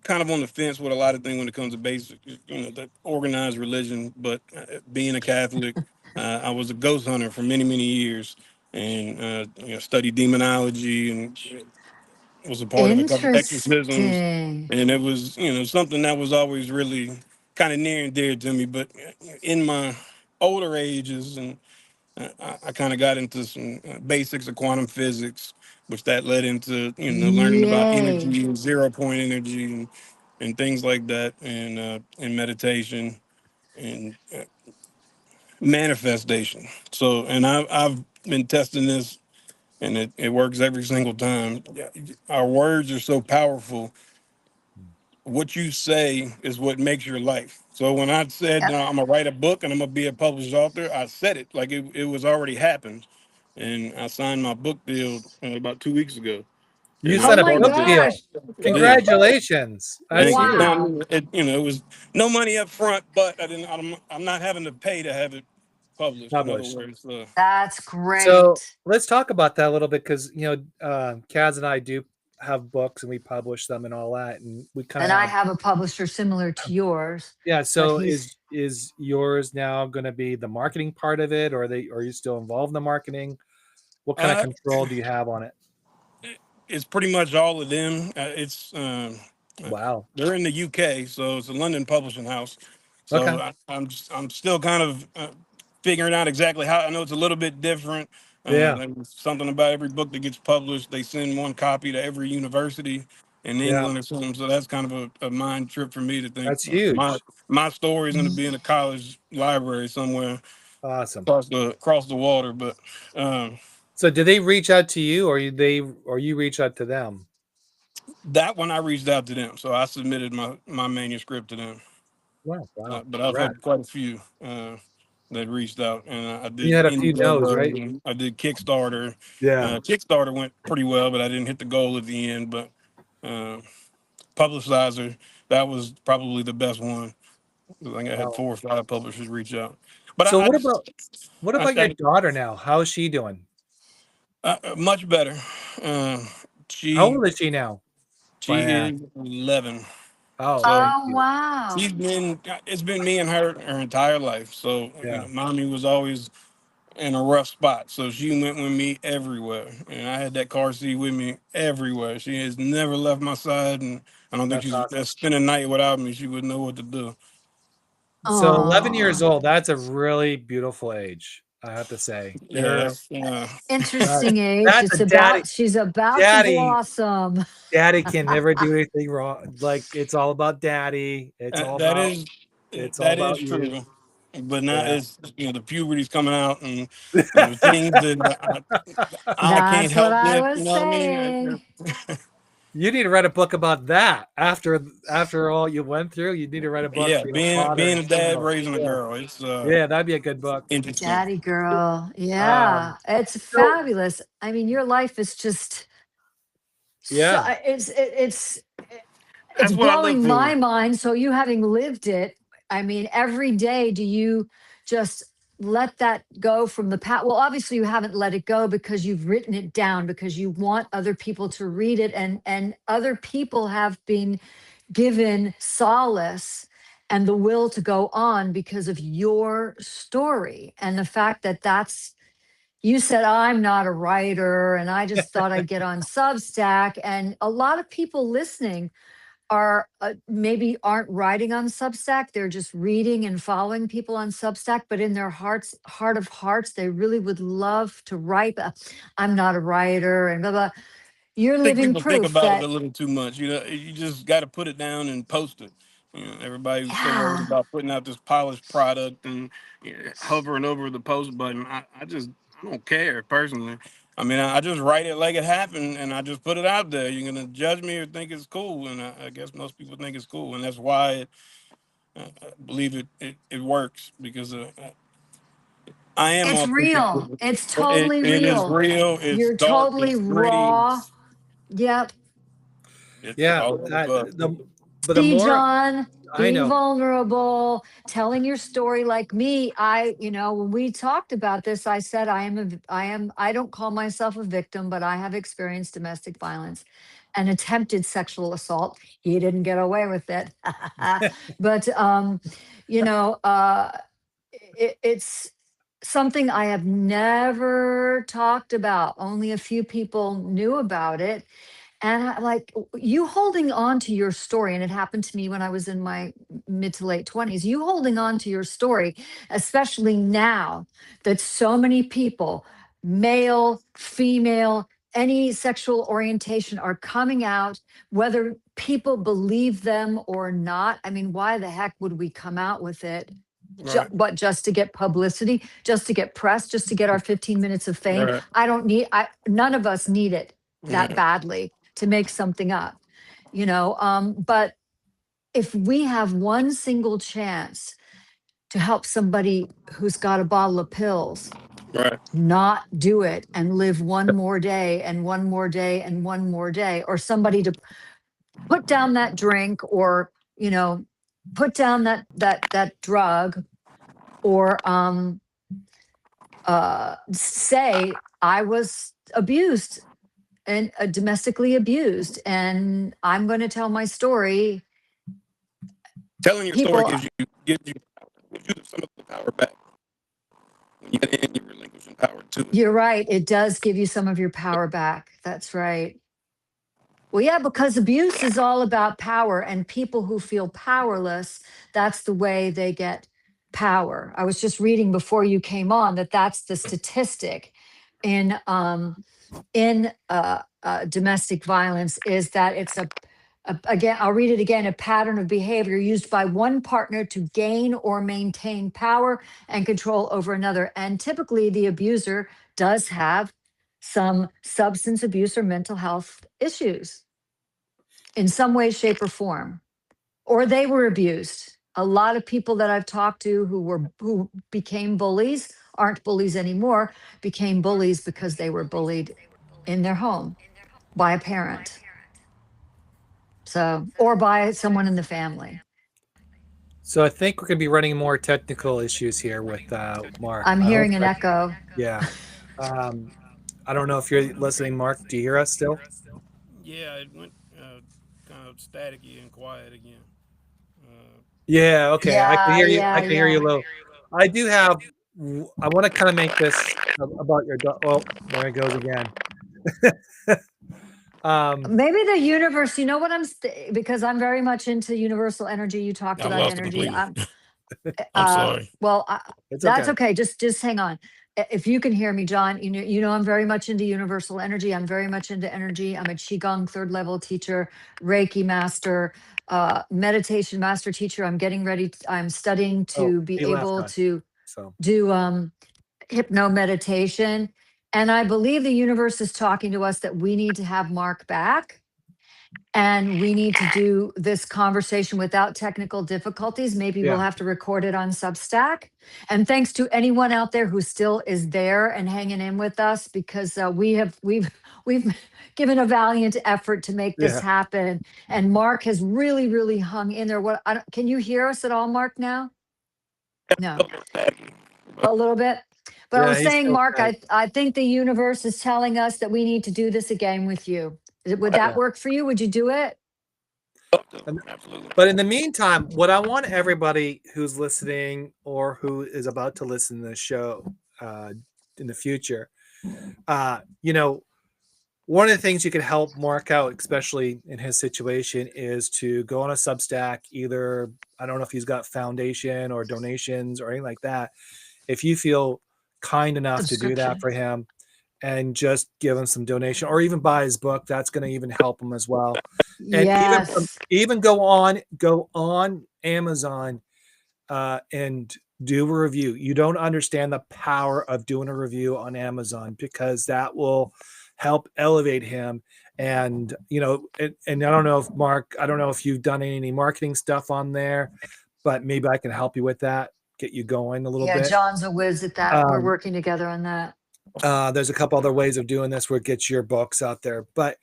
kind of on the fence with a lot of things when it comes to basic, the organized religion. But being a Catholic, I was a ghost hunter for many, many years, and studied demonology and was a part of a couple exorcisms, Interesting. and it was something that was always really kind of near and dear to me. But in my older ages, and I kind of got into some basics of quantum physics, which that led into learning about Yay. energy and 0 point energy and things like that, and meditation and manifestation. So, and I've been testing this, and it works every single time. Yeah, our words are so powerful. What you say is what makes your life. So when I said Yep. I'm gonna write a book and I'm gonna be a published author, I said it like it was already happened, and I signed my book deal about 2 weeks ago. You And Oh said a my book gosh. deal. I did. Congratulations. That's Thank you. huge. Wow. Now, it was no money up front, but I didn't. I'm not having to pay to have it published. In other Published. words, That's So great. let's talk about that a little bit because Kaz and I do have books and we publish them and all that, and we kind And of I have. have a publisher similar to yours, Yeah. but So he's is yours now going to be the marketing part of it, or are you still involved in the marketing? What kind of uh, control do you have on it? it's pretty much all of them. Uh, Wow. they're in the UK, so it's a London publishing house. Okay. So I'm still kind of figuring out exactly how. I know it's a little bit different. Yeah. Like something about every book that gets published, they send one copy to every university in Yeah. England or something. So that's kind of a mind trip for me to think That's huge. my story is going to be in a college library somewhere Awesome. across the water. But um, So did they reach out to you, or you reach out to them? that one I reached out to them, so I submitted my manuscript to them. Wow. Wow. But I've Congrats. had quite a few that reached out, and I You did had a few no's, Indiegogo, right? and I did Kickstarter. Yeah. Kickstarter went pretty well, but I didn't hit the goal at the end. But uh, Publicizer, that was probably the best one. I think I had Wow. 4 or 5 publishers reach out. But So what about your I daughter now? How is she doing? much better. Uh, How she old is she now? If I she ask. is 11. Oh, So very oh cute. wow. it's been me and her entire life. So Yeah, mommy was always in a rough spot, so she went with me everywhere, and I had that car seat with me everywhere. She has never left my side, and I don't think that's she's awesome. spent a night without me. She wouldn't know what to do. So 11 Oh, years old, that's a really beautiful age, I have to say. Yeah, They're that's that, interesting age. that's a It's about she's about to daddy blossom. daddy can never do anything wrong. Like it's all about daddy. It's all that about is it's all that is about you. true. but now Yeah. it's, the puberty's coming out, and things that I can't That's what help I with. was You know what I saying. mean? You need to write a book about that. After all you went through, you need to write a book, Yeah, father being and a dad single. raising a Yeah. girl, it's Yeah, that'd be a good book. interesting. Daddy girl. Um, Yeah. It's so fabulous. I mean, your life is just so yeah, it's That's what I live blowing for. my mind. So you having lived it, I mean, every day do you just let that go from the past? Well, obviously you haven't let it go because you've written it down because you want other people to read it, and other people have been given solace and the will to go on because of your story and the fact that you said, I'm not a writer and I just thought I'd get on Substack. And a lot of people listening are maybe aren't writing on Substack. They're just reading and following people on Substack, but in their heart of hearts, they really would love to write. I'm not a writer and blah, blah. You're I think living people think proof about it that, a little too much. You just got to put it down and post it. Everybody was so worried yeah, about putting out this polished product and hovering over the post button. I don't care personally. I mean, I just write it like it happened, and I just put it out there. You're gonna judge me or think it's cool, and I guess most people think it's cool, and that's why I believe it works, because I am it's authentic. real. It's It totally it is real. real. It's You're dark. totally It's gritty. raw. Yep. It's yeah. all of the above. But the See, more John, I being know, vulnerable, telling your story like me. When we talked about this, I said, I don't call myself a victim, but I have experienced domestic violence and attempted sexual assault. He didn't get away with it. But, you know, it's something I have never talked about. Only a few people knew about it. And like you holding on to your story, and it happened to me when I was in my mid to late 20s, you holding on to your story, especially now that so many people, male, female, any sexual orientation, are coming out, whether people believe them or not. I mean, why the heck would we come out with it? Right. But just to get publicity, just to get press, just to get our 15 minutes of fame. Right. None of us need it that Yeah. badly to make something up, but if we have one single chance to help somebody who's got a bottle of pills Right. not do it and live one more day and one more day and one more day, or somebody to put down that drink, or put down that drug, or say I was abused and domestically abused, and I'm going to tell my story. Telling your story People, gives you some of the power back. When you get in, you're relinquishing power to it. you're right, it does give you some of your power back. That's right. Well, yeah, because abuse is all about power, and people who feel powerless, that's the way they get power. I was just reading before you came on that that's the statistic in domestic violence, is that it's again, I'll read it again, a pattern of behavior used by one partner to gain or maintain power and control over another. And typically the abuser does have some substance abuse or mental health issues in some way, shape, or form, or they were abused. A lot of people that I've talked to who became bullies aren't bullies anymore, became bullies because they were bullied in their home by a parent. So, or by someone in the family. so I think we're gonna be running more technical issues here with Mark. I'm I hope. hearing an echo. Yeah. Um, I don't know if you're listening, Mark. Do you hear us still? Yeah, it went kind of staticky and quiet again. Uh, Yeah. Okay. I can Yeah, hear you. yeah, I can hear you yeah. low. I do have. I want to kind of make this about your. Well, there it goes again. Maybe the universe, you know what because I'm very much into universal energy. You talked I about lost it energy. completely. I'm sorry. Well, It's that's okay. okay. Just hang on. if you can hear me, John, you know, I'm very much into universal energy. I'm very much into energy. I'm a Qigong 3rd level teacher, Reiki master, meditation master teacher. I'm getting ready. I'm studying Oh, to be he left able us. to So do hypno meditation. And I believe the universe is talking to us that we need to have Mark back. And we need to do this conversation without technical difficulties. Maybe we'll yeah, have to record it on Substack. And thanks to anyone out there who still is there and hanging in with us, because we've given a valiant effort to make this yeah, happen. And Mark has really, really hung in there. Can you hear us at all, Mark? Now, no, a little bit. But I yeah. was He's saying, still Mark, tight. I think the universe is telling us that we need to do this again with you. Would that Yeah. work for you? Would you do it? And- But in the meantime, what I want everybody who's listening or who is about to listen to the show in the future, you know, one of the things you can help Mark out, especially in his situation, is to go on a Substack. Either, I don't know if he's got foundation or donations or anything like that. If you feel kind enough to do that Subscription. for him and just give him some donation or even buy his book, that's going to even help him as well. And Yes. even go on Amazon and do a review. You don't understand the power of doing a review on Amazon, because that will help elevate him. And you know, and I don't know if Mark, I don't know if you've done any marketing stuff on there, but maybe I can help you with that, get you going a little Yeah, bit. John's a whiz at that. We're Um, working together on that. there's a couple other ways of doing this where it gets your books out there. But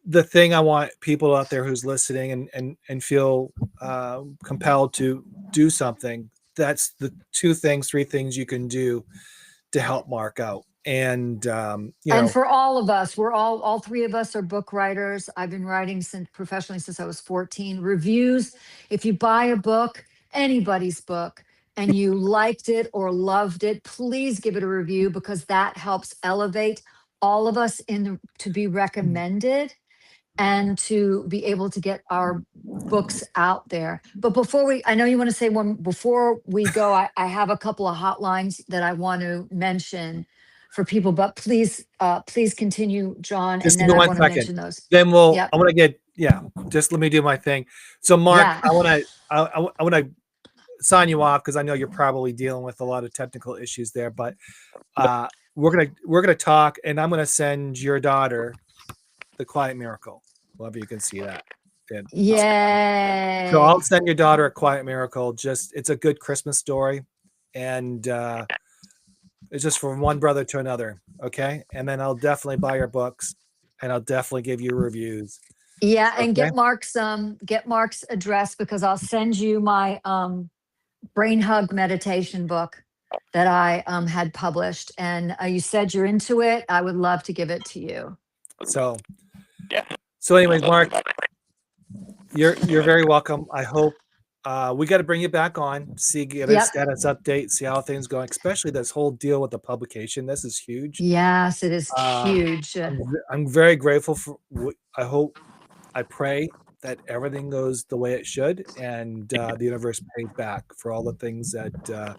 the thing I want people out there who's listening and feel compelled to do something, that's the 3 things you can do to help Mark out. And you And know, for all of us, we're all 3 of us are book writers. I've been writing professionally since I was 14. Reviews, if you buy a book, anybody's book, and you liked it or loved it, please give it a review, because that helps elevate all of us to be recommended and to be able to get our books out there. But I know you want to say one before we go, I have a couple of hotlines that I want to mention for people, but please continue, John, just and give then me I one want to second. mention those. Then Yep. I want to get, yeah, just let me do my thing. So Mark, Yeah. I want to sign you off, because I know you're probably dealing with a lot of technical issues there, but we're gonna talk, and I'm gonna send your daughter The Quiet Miracle. Love you can see that. And so I'll Yay. send your daughter A Quiet Miracle. Just, it's a good Christmas story, and it's just from one brother to another. Okay, and then I'll definitely buy your books, and I'll definitely give you reviews. Yeah, and Okay. get Mark's address, because I'll send you my brain hug meditation book that I had published. And you said you're into it. I would love to give it to you. So anyways, Mark, you're very welcome. I hope we got to bring you back on, get a Yep. status update, see how things going, especially this whole deal with the publication. This is huge. Yes, it is huge. I'm very grateful for. I pray that everything goes the way it should, and the universe pays back for all the things that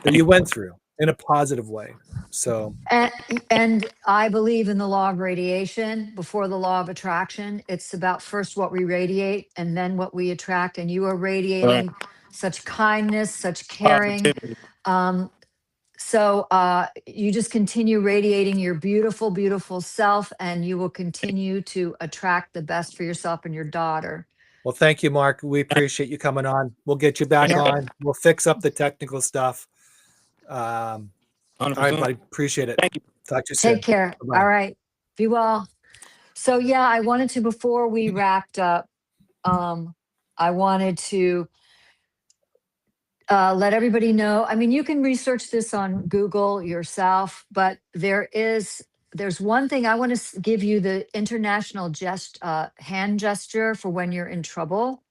you went through in a positive way. So And I believe in the law of radiation before the law of attraction. It's about first what we radiate and then what we attract. And you are radiating such kindness, such caring. Positivity. So you just continue radiating your beautiful, beautiful self, and you will continue to attract the best for yourself and your daughter. well, thank you, Mark. We appreciate you coming on. We'll get you back Yep. on. We'll fix up the technical stuff. All right, 100%. buddy. Appreciate it. Thank you. Talk to you Take soon. care. Bye-bye. All right. Be well. So yeah, I wanted to, before we wrapped up, I wanted to let everybody know. I mean, you can research this on Google yourself, but there's one thing I want to give you: the international hand gesture for when you're in trouble.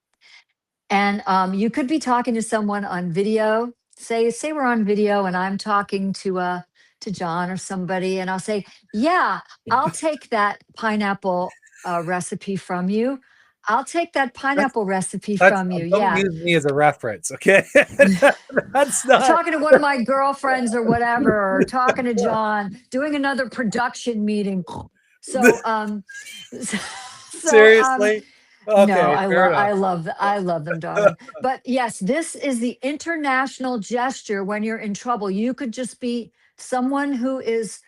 And you could be talking to someone on video. Say we're on video, and I'm talking to John or somebody, and I'll say, "Yeah, I'll take that pineapple recipe from you. I'll take that pineapple recipe That's from you. don't Yeah. use me as a reference, okay? That's not Talking to one of my girlfriends or whatever, or talking to John, doing another production meeting. So, so, seriously. no, Okay, fair enough. I love them, darling. But yes, this is the international gesture when you're in trouble. You could just be someone who is,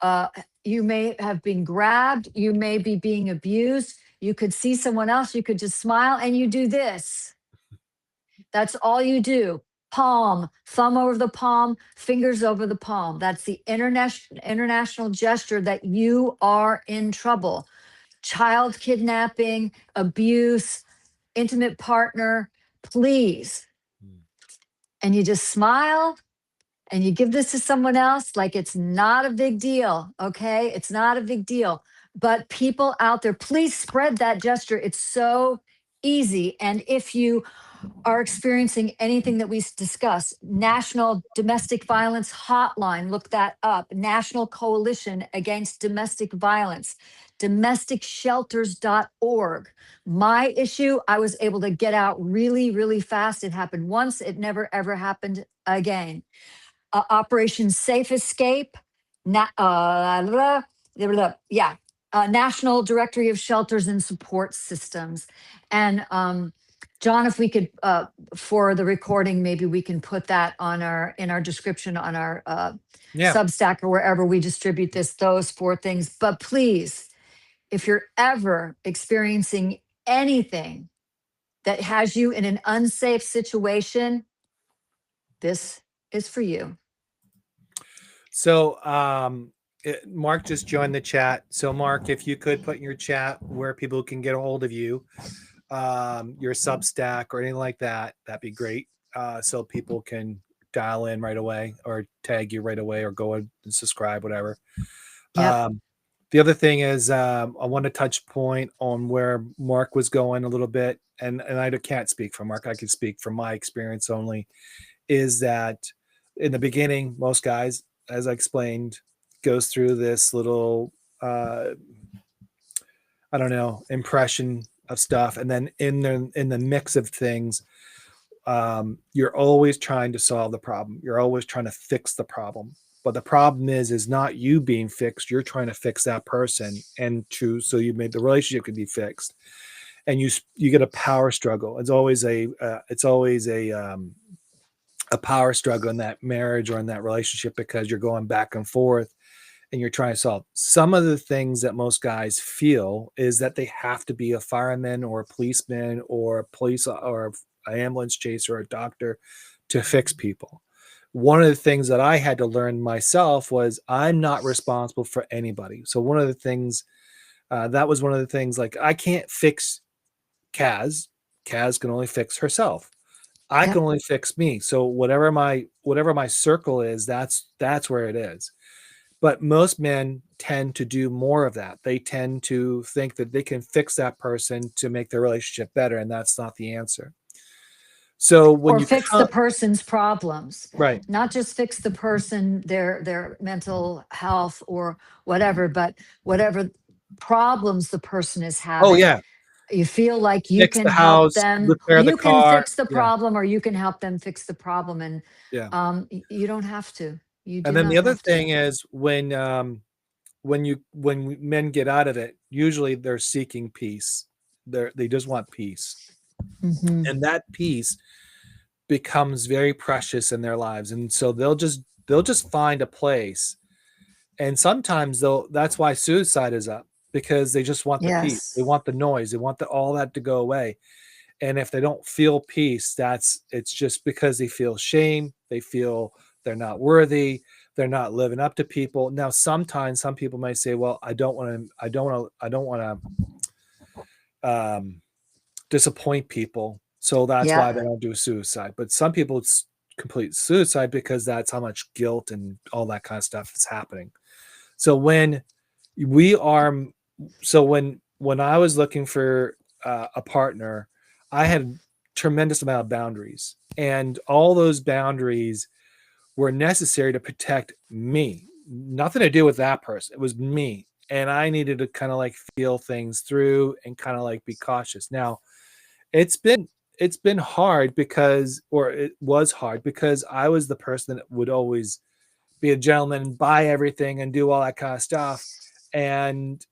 uh, you may have been grabbed, you may be being abused. You could see someone else, you could just smile and you do this. That's all you do. Palm, thumb over the palm, fingers over the palm. That's the international gesture that you are in trouble. Child kidnapping, abuse, intimate partner, please. And you just smile and you give this to someone else like it's not a big deal. Okay. It's not a big deal. But people out there, please spread that gesture. It's so easy. And if you are experiencing anything that we discuss, National Domestic Violence Hotline, look that up. National Coalition Against Domestic Violence, domesticshelters.org. My issue, I was able to get out really, really fast. It happened once, it never, ever happened again. Operation Safe Escape, yeah, National Directory of Shelters and Support Systems. And John, if we could, for the recording, maybe we can put that on in our description on our Yeah. Substack or wherever we distribute this, those 4 things. But please, if you're ever experiencing anything that has you in an unsafe situation, this is for you. So, Mark just joined the chat. So, Mark, if you could put in your chat where people can get a hold of you, your Substack or anything like that, that'd be great. So people can dial in right away or tag you right away or go and subscribe, whatever. Yep. The other thing is, I want to touch point on where Mark was going a little bit, and I can't speak for Mark. I can speak from my experience only. Is that in the beginning, most guys, as I explained, goes through this little, I don't know, impression of stuff, and then in the mix of things, you're always trying to solve the problem. You're always trying to fix the problem. But the problem is not you being fixed. You're trying to fix that person, and so you made the relationship can be fixed, and you get a power struggle. It's always a power struggle in that marriage or in that relationship because you're going back and forth and you're trying to solve. Some of the things that most guys feel is that they have to be a fireman or a policeman or a police or an ambulance chaser or a doctor to fix people. One of the things that I had to learn myself was I'm not responsible for anybody. So one of the things, that was one of the things, like I can't fix Kaz. Kaz can only fix herself. I can only fix me. So whatever my circle is, that's where it is. But most men tend to do more of that. They tend to think that they can fix that person to make their relationship better, and that's not the answer. So when you fix the person's problems, right, not just fix the person, their mental health or whatever, but whatever problems the person is having. oh yeah, you feel like you fix can the help house, them, repair the you can car, fix the yeah, problem, or you can help them fix the problem. And yeah. you don't have to. You do And then not the other have to. thing is when men get out of it, usually they're seeking peace. They just want peace, Mhm. and that peace becomes very precious in their lives, and so they'll just find a place. And sometimes that's why suicide is up, because they just want the peace. They Yes. want the noise. They want all that to go away. And if they don't feel peace, it's just because they feel shame. They feel they're not worthy. They're not living up to people. Now, sometimes some people may say, well, I don't want to disappoint people. So that's why Yeah. they don't do suicide. But some people, it's complete suicide because that's how much guilt and all that kind of stuff is happening. So when I was looking for a partner, I had a tremendous amount of boundaries, and all those boundaries were necessary to protect me. Nothing to do with that person. It was me. and I needed to kind of like feel things through and kind of like be cautious. Now, it's been hard because, or it was hard because I was the person that would always be a gentleman, buy everything and do all that kind of stuff. And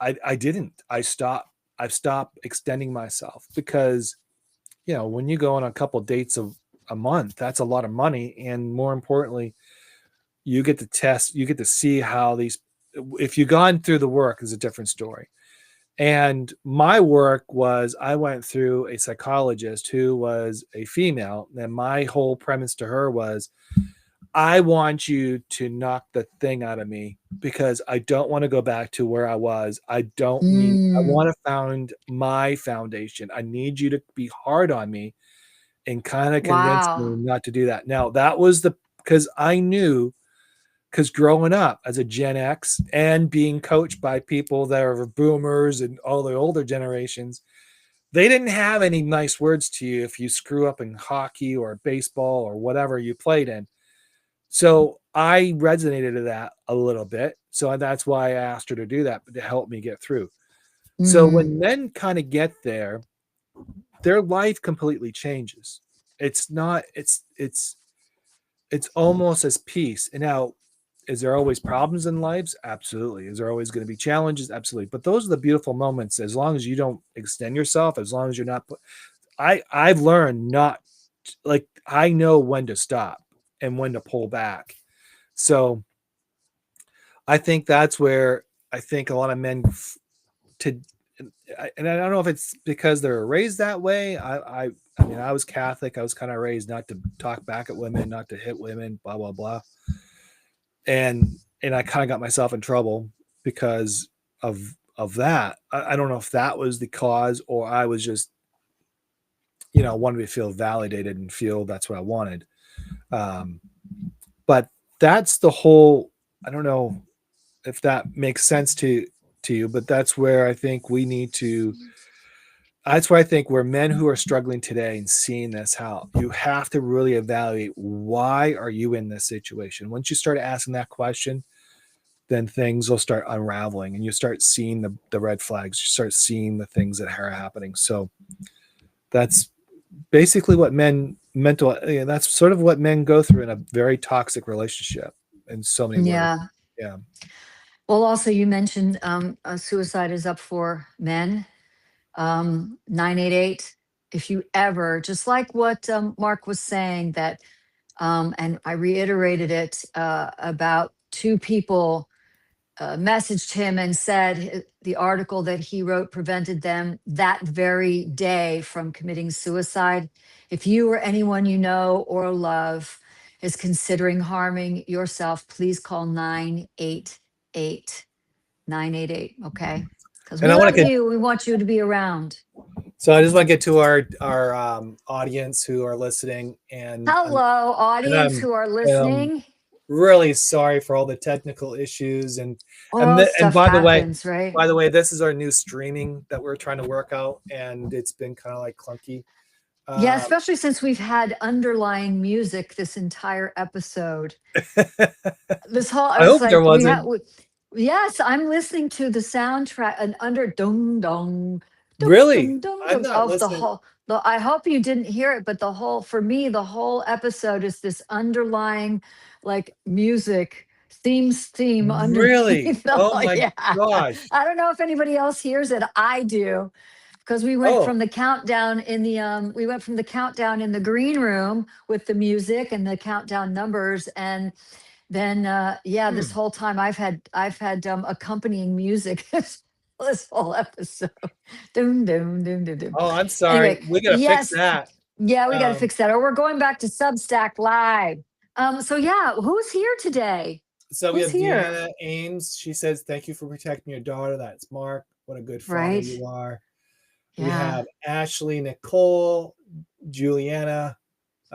I didn't. I've stopped extending myself because, when you go on a couple of dates a month, that's a lot of money. And more importantly, you get to see how if you've gone through the work is a different story. And my work was, I went through a psychologist who was a female. And my whole premise to her was, I want you to knock the thing out of me because I don't want to go back to where I was. I want to found my foundation. I need you to be hard on me and kind of convince me Wow. not to do that. Now, that was because I knew, because growing up as a Gen X and being coached by people that are boomers and all the older generations, they didn't have any nice words to you if you screw up in hockey or baseball or whatever you played in. So I resonated to that a little bit. So that's why I asked her to do that, to help me get through. So Mhm. when men kind of get there, their life completely changes. It's not, it's almost as peace. And now, is there always problems in lives? Absolutely. Is there always going to be challenges? Absolutely. But those are the beautiful moments. As long as you don't extend yourself, as long as you're not, I've learned not, like, I know when to stop and when to pull back. So I think that's where I think a lot of men to, and I don't know if it's because they're raised that way. I mean, I was Catholic. I was kind of raised not to talk back at women, not to hit women, blah, blah, blah. And I kind of got myself in trouble because of that. I don't know if that was the cause, or I was just, wanted to feel validated and feel that's what I wanted. But that's the whole, I don't know if that makes sense to you, but that's where I think we need to, that's where I think where men who are struggling today and seeing this, how you have to really evaluate, why are you in this situation? Once you start asking that question, then things will start unraveling and you start seeing the red flags. You start seeing the things that are happening. So that's basically what that's sort of what men go through in a very toxic relationship in so many words. Yeah. Yeah. Well, also you mentioned suicide is up for men. 988. If you ever, just like what Mark was saying, that, and I reiterated it, about two people messaged him and said the article that he wrote prevented them that very day from committing suicide. If you or anyone you know or love is considering harming yourself, please call 988. 988. Okay. Because And we I want love to get, you. We want you to be around. so I just want to get to our audience who are listening, and Hello, audience I'm who are um, listening. really sorry for all the technical issues, Oh, and stuff by the way, happens, right? this is our new streaming that we're trying to work out, and it's been kind of like clunky. Yeah, Uh, especially since we've had underlying music this entire episode. This whole, I I was hope there like, wasn't. yes, I'm listening to the soundtrack and under dong dong, dong Really, dong dong I'm dong not of the listening. whole. I hope you didn't hear it, but for me, the whole episode is this underlying, like, music theme Really? underneath. Oh my Yeah, gosh. I don't know if anybody else hears it. I do, because we went Oh, from the countdown in the green room with the music and the countdown numbers, and then yeah, this hmm. whole time I've had accompanying music this whole episode. Doom doom doom doom doom. Oh, I'm sorry. Anyway, We gotta fix yes, that. yeah, we got to Um, fix that, or we're going back to Substack Live. So yeah, who's here today? so we Who's have here? Deanna Ames. She says, "Thank you for protecting your daughter." That's Mark. What a good father Right? you are. We Yeah. have Ashley, Nicole, Juliana.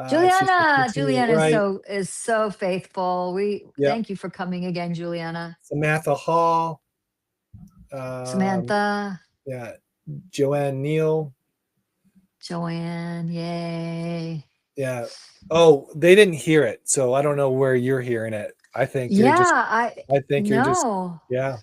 She says, "Continue to Juliana write." is so faithful. We Yep. thank you for coming again, Juliana. Samantha Hall. Um, Samantha, yeah. Joanne Neal. Joanne, yay. Yeah. Oh, they didn't hear it, so I don't know where you're hearing it. I think Yeah, you're just. I I think you're just. no. Yeah.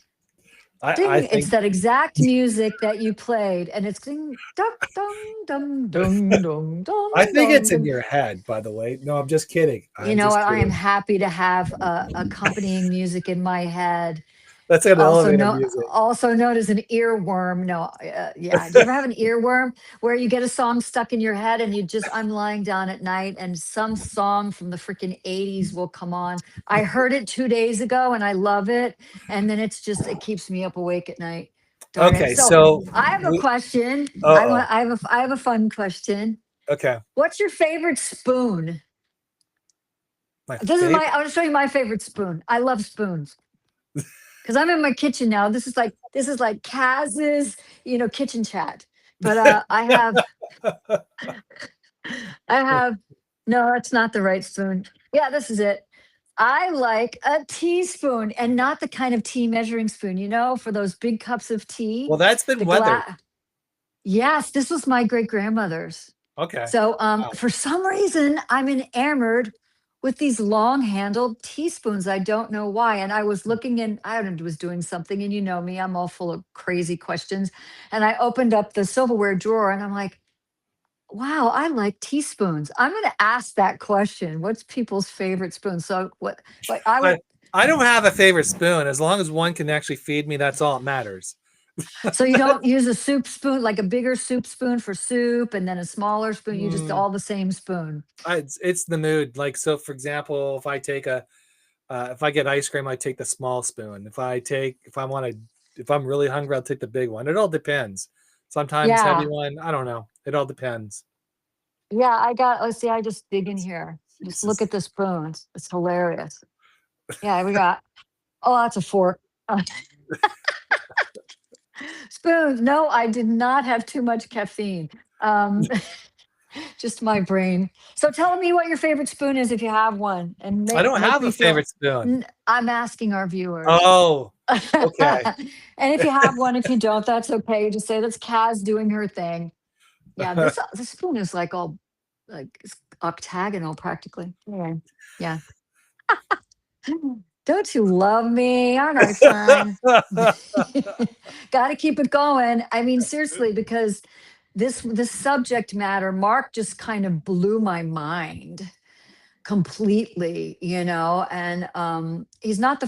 I Ding, think it's that exact music that you played, and it's ding, dong, dong, dong, dong, dong, I dong, think it's dong, in dong. your head, by the way. No, I'm just kidding. You I'm know just what? I am kidding. happy to have accompanying music in my head, That's an also elevator no, music. also known as an earworm. No, yeah. Do you ever have an earworm where you get a song stuck in your head and I'm lying down at night and some song from the freaking 80s will come on. I heard it 2 days ago and I love it. And then it keeps me up awake at night. Darn it. Okay, So so I have a question. uh-oh. I have a fun question. Okay. What's your favorite spoon? My favorite. I want to show you my favorite spoon. I love spoons because I'm in my kitchen now. This is like Kaz's, kitchen chat. But I have no, that's not the right spoon. Yeah, this is it. I like a teaspoon and not the kind of tea measuring spoon, for those big cups of tea. Well, that's been The weathered. glass. Yes, this was my great grandmother's. Okay. So Wow. for some reason, I'm enamored with these long handled teaspoons. I don't know why. And I was looking in, I don't know, was doing something, and you know me, I'm all full of crazy questions. And I opened up the silverware drawer and I'm like, wow, I like teaspoons. I'm going to ask that question. What's people's favorite spoon? So what I would, I don't have a favorite spoon. As long as one can actually feed me, that's all that matters. so you don't use a soup spoon, like a bigger soup spoon for soup and then a smaller spoon. You just Mm, all the same spoon. it's the mood. Like, so for example, if I take if I get ice cream, I take the small spoon. If I'm really hungry, I'll take the big one. It all depends. Sometimes heavy Yeah. one. I don't know. It all depends. Yeah. Let's see, I just dig in here. Just look at the spoons. It's hilarious. Yeah, we got, oh, that's a fork. Spoons. No, I did not have too much caffeine. Um, just my brain. So tell me what your favorite spoon is if you have one, and I don't make have me a feel. favorite spoon. I'm asking our viewers. Oh, okay. And if you have one, if you don't, that's okay. You just say that's Kaz doing her thing. Yeah, this spoon is like all like it's octagonal practically. Anyway, yeah. Don't you love me? Aren't I fun? Got to keep it going. I mean, seriously, because this subject matter, Mark just kind of blew my mind completely, and he's not the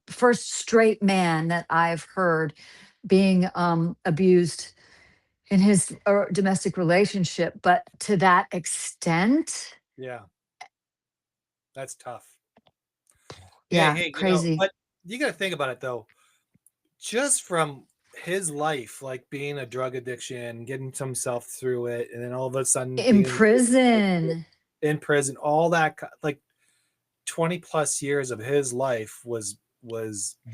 first straight man that I've heard being abused in his domestic relationship, but to that extent. Yeah, that's tough. Yeah, Yeah, hey, crazy. but you got to think about it though. Just from his life, like being a drug addiction, getting himself through it, and then all of a sudden In being prison. in prison, all that, like 20 plus years of his life was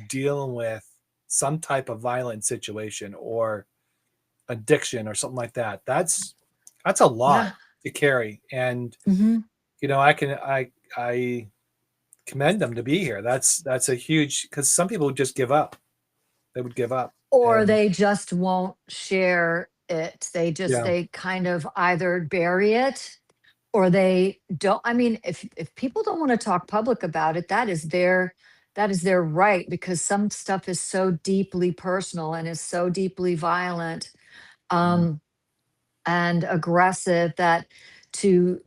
dealing with some type of violent situation or addiction or something like that. That's a lot Yeah. to carry. And Hmm. I commend them to be here. That's a huge, because some people would just give up. They would give up. Or And they just won't share it. yeah, They kind of either bury it or they don't. I mean, if people don't want to talk public about it, that is their right, because some stuff is so deeply personal and is so deeply violent, um, and aggressive that to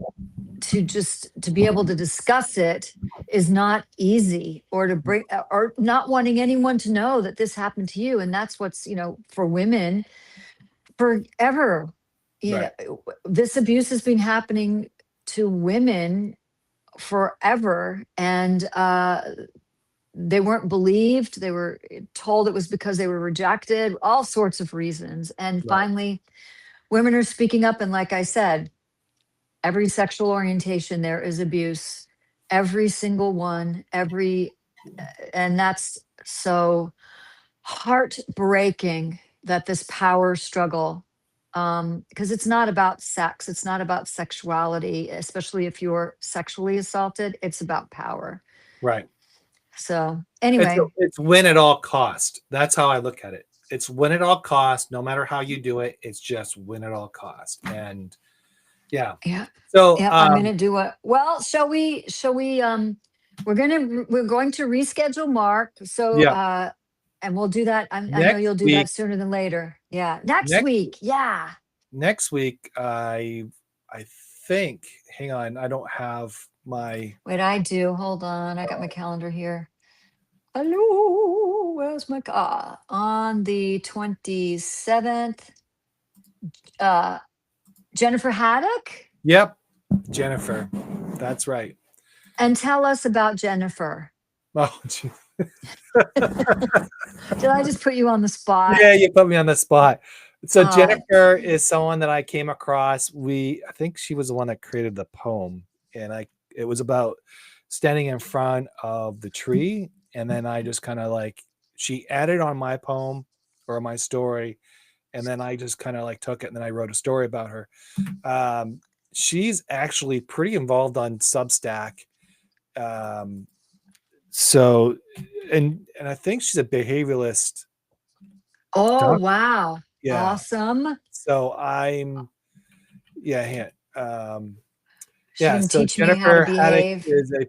to be able to discuss it is not easy, or to bring, or not wanting anyone to know that this happened to you. And that's what's, for women forever. right, This abuse has been happening to women forever, and they weren't believed. They were told it was because they were rejected, all sorts of reasons. And right, finally, women are speaking up. And like I said, every sexual orientation, there is abuse, every single one, and that's so heartbreaking that this power struggle, because it's not about sex, it's not about sexuality, especially if you're sexually assaulted, it's about power. right. So It's anyway, it's win at all cost. That's how I look at it. It's win at all cost. No matter how you do it, it's just win at all cost. And yeah. yeah, So yeah, I'm gonna do it. Well, shall we we're going to reschedule Mark. So yeah. And we'll do that. I know Next you'll do week, that sooner than later. Yeah. Next next week. Yeah. next week, I think. Hang on, I don't have my. Wait, I do. Hold on. I got my calendar here. Hello. Where's my car? On the 27th, uh, Jennifer Haddock. Yep, Jennifer. That's right. And tell us about Jennifer. Oh, gee. Did I just put you on the spot? Yeah, you put me on the spot. So Uh, Jennifer is someone that I came across. I think she was the one that created the poem, and it was about standing in front of the tree, and then I just kind of like she added on my poem or my story, and then I just kind of like took it, and then I wrote a story about her. She's actually pretty involved on Substack. So, and I think she's a behavioralist. oh, wow. Yeah. Awesome. So I'm, yeah, She yeah. can So teach me how to Jennifer Haddock behave. is a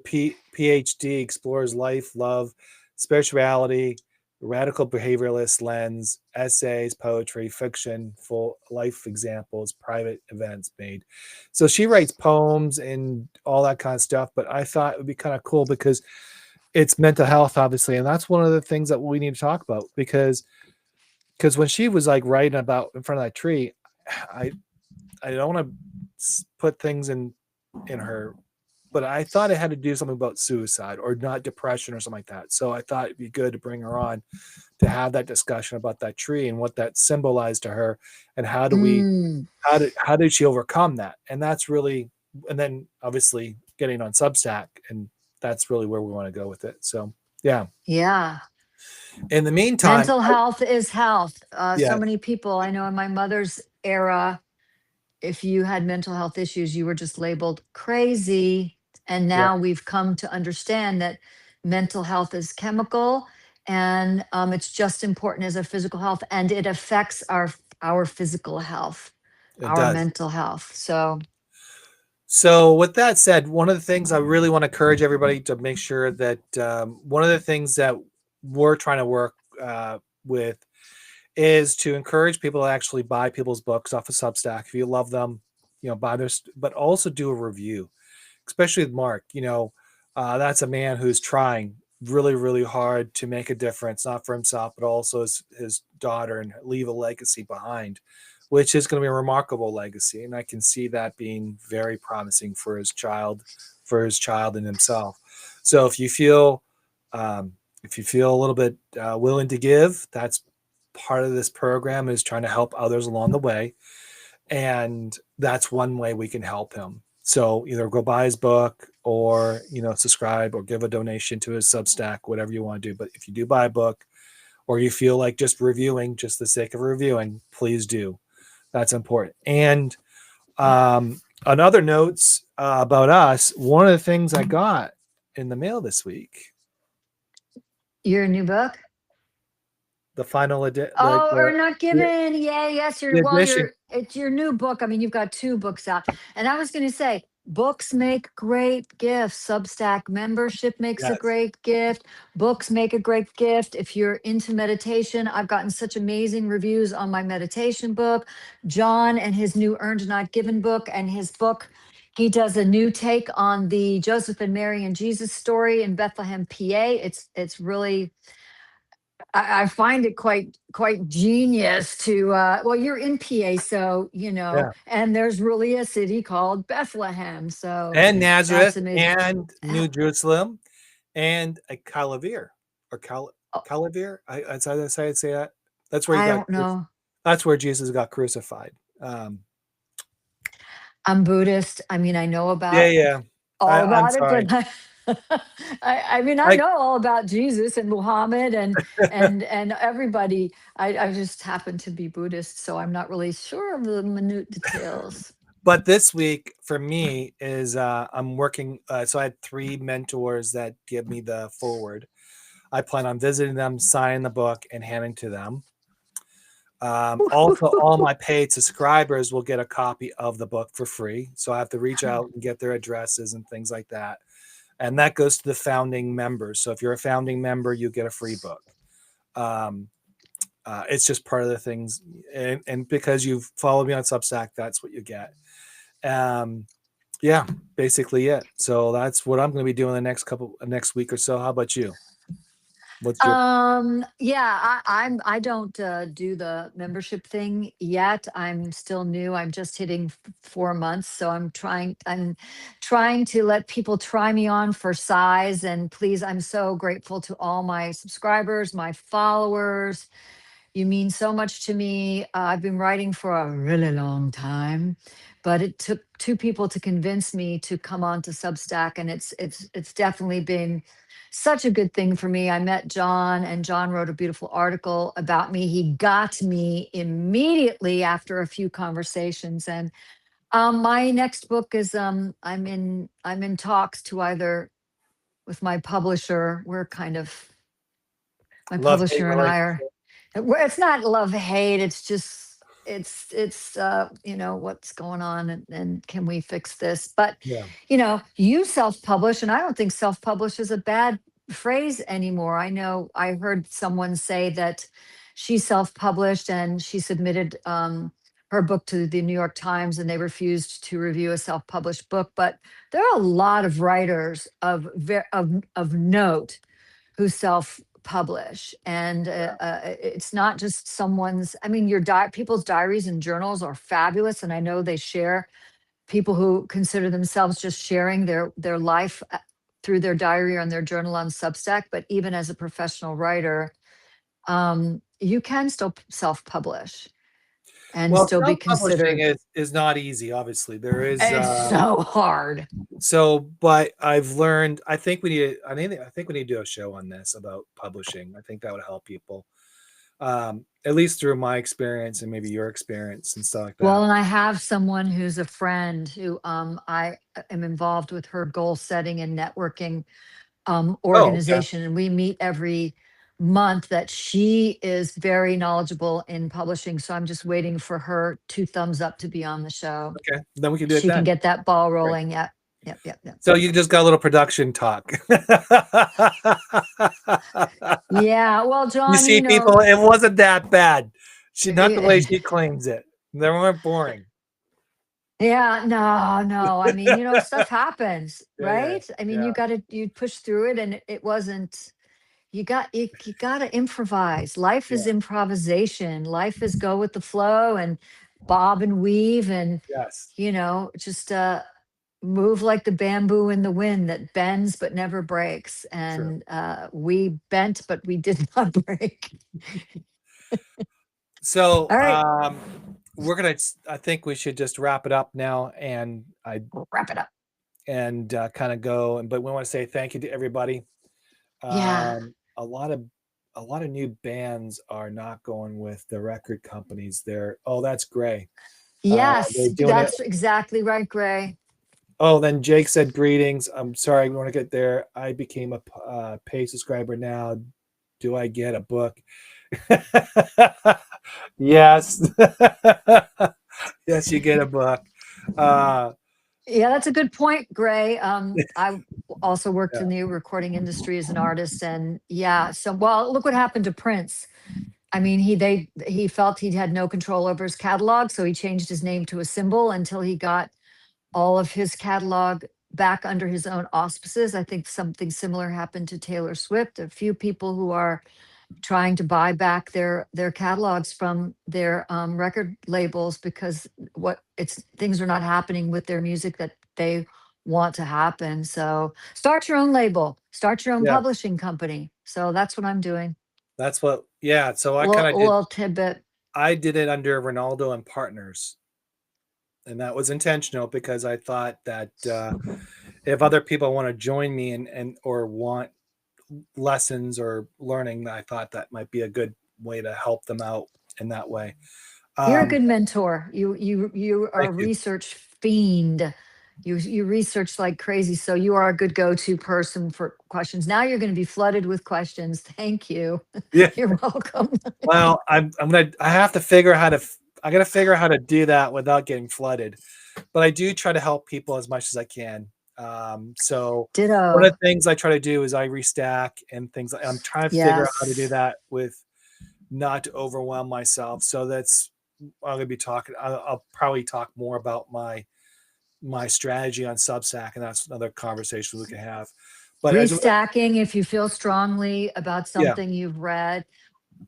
PhD, explores life, love, spirituality, radical behavioralist lens, essays, poetry, fiction, full life examples, private events made. So she writes poems and all that kind of stuff. But I thought it would be kind of cool because it's mental health, obviously, and that's one of the things that we need to talk about because when she was like writing about in front of that tree, I don't want to put things in her, but I thought it had to do something about suicide or not depression or something like that. So I thought it'd be good to bring her on to have that discussion about that tree and what that symbolized to her and how did she overcome that? And that's really, and then obviously getting on Substack, and that's really where we want to go with it. So yeah. Yeah. In the meantime, Mental health is health. yeah, So many people I know in my mother's era, if you had mental health issues, you were just labeled crazy. And yeah, now we've come to understand that mental health is chemical and it's just important as our physical health, and it affects our physical health, it our does. mental health. So with that said, one of the things I really want to encourage everybody to make sure that one of the things that we're trying to work with is to encourage people to actually buy people's books off of Substack. If you love them, buy their, but also do a review, especially with Mark. That's a man who's trying really, really hard to make a difference, not for himself, but also his daughter, and leave a legacy behind, which is going to be a remarkable legacy. And I can see that being very promising for his child and himself. So if you feel a little bit willing to give, that's part of this program, is trying to help others along the way. And that's one way we can help him. So either go buy his book or, subscribe or give a donation to his Substack, whatever you want to do. But if you do buy a book or you feel like just reviewing, just the sake of reviewing, please do. That's important. And on other notes about us, one of the things I got in the mail this week, Your new book? the final edition, Oh, or not given. Yeah, yes. edition. It's your new book. I mean, you've got 2 books out. And I was going to say, books make great gifts. Substack membership makes a Yes. great gift. Books make a great gift. If you're into meditation, I've gotten such amazing reviews on my meditation book. John and his new Earned Not Given book, and his book, he does a new take on the Joseph and Mary and Jesus story in Bethlehem, PA. It's really, I find it quite genius to well, you're in PA, so Yeah. and there's really a city called Bethlehem, so And that's Nazareth amazing. and New Jerusalem and a Calavir or Oh, Calavir. That's how I say that. That's where I don't know. that's where Jesus got crucified. I'm Buddhist. I mean, I know Yeah. all I'm about it, sorry. but I mean, I I know all about Jesus and Muhammad and everybody. I just happen to be Buddhist, so I'm not really sure of the minute details. But this week for me is I'm working. So I had 3 mentors that give me the forward. I plan on visiting them, signing the book, and handing to them. Also, all my paid subscribers will get a copy of the book for free. So I have to reach out and get their addresses and things like that. And that goes to the founding members. So if you're a founding member, you get a free book. It's just part of the things, and because you've followed me on Substack, that's what you get. Yeah, basically it. So that's what I'm going to be doing the next week or so. How about you? What's your Yeah, I don't do the membership thing yet. I'm still new. I'm just hitting 4 months, so I'm trying to let people try me on for size. And please, I'm so grateful to all my subscribers, my followers. You mean so much to me. I've been writing for a really long time, but it took two people to convince me to come on to Substack, and it's definitely been such a good thing for me. I met John, and John wrote a beautiful article about me. He got me immediately after a few conversations, and my next book is I'm in talks to either with my publisher. We're kind of my love-hate publisher and I are relationship? well, it's not love hate. It's just what's going on, and can we fix this? But Yeah. you self-publish, and I don't think self-publish is a bad phrase anymore. I know I heard someone say that she self-published and she submitted her book to the New York Times, and they refused to review a self-published book. But there are a lot of writers of note who self-publish, and it's not just someone's. I mean, people's diaries and journals are fabulous, and I know they share. People who consider themselves just sharing their life through their diary or in their journal on Substack. But even as a professional writer, you can still self-publish and Well, still be self-publishing considered. is not easy. Obviously, there is. It's so hard. So, but I've learned. I think we need. I think we need to do a show on this about publishing. I think that would help people, at least through my experience and maybe your experience and stuff like that. Well, and I have someone who's a friend who I am involved with her goal setting and networking Oh, okay. organization, and we meet every month. That she is very knowledgeable in publishing, so I'm just waiting for her two thumbs up to be on the show. Okay, then we can do it She can then. get that ball Great. rolling. Yep, yep, yep, yep. So you just got a little production talk. Yeah, well, You John, see, people, it wasn't that bad. Not the way she claims it. They weren't boring. Yeah, no. I mean, stuff happens, Yeah, yeah, right? I mean, yeah. you push through it, and it wasn't. You got to improvise. Life is Yeah. improvisation. Life is go with the flow and bob and weave, and Yes. just move like the bamboo in the wind that bends but never breaks. True. And we bent, but we did not break. So, All right, I think we should just wrap it up now, and wrap it up. and kind of go. But we want to say thank you to everybody. Yeah. A lot of new bands are not going with the record companies. That's Gray. Yes, They're doing it. that's exactly right, Gray. Oh, then Jake said greetings. I'm sorry, we want to get there. I became a pay subscriber now. Do I get a book? Yes. Yes, you get a book. Yeah, that's a good point, Gray. I also worked Yeah. in the recording industry as an artist, and well, look what happened to Prince. I mean, he felt he had no control over his catalog, so he changed his name to a symbol until he got all of his catalog back under his own auspices. I think something similar happened to Taylor Swift. A few people who are trying to buy back their catalogs from their record labels because things are not happening with their music that they want to happen. So start your own label, start your own Yeah. publishing company. So that's what I'm doing. That's what. Yeah. So I Little, kind of did. little tidbit. I did it under Rinaldo and Partners, and that was intentional because I thought that if other people want to join me and or want lessons or learning, I thought that might be a good way to help them out in that way. You're a good mentor. You are a Thank you. research fiend. You research like crazy, so you are a good go-to person for questions. Now you're going to be flooded with questions. Thank you. Yeah. You're welcome. Well, I have to figure out I got to figure out how to do that without getting flooded. But I do try to help people as much as I can. So Ditto. one of the things I try to do is I restack and things. I'm trying to figure out how to do that with not to overwhelm myself. So that's, I'm going to be talking, I'll probably talk more about my strategy on Substack, and that's another conversation we can have. But as Restacking if you feel strongly about yeah, something you've read.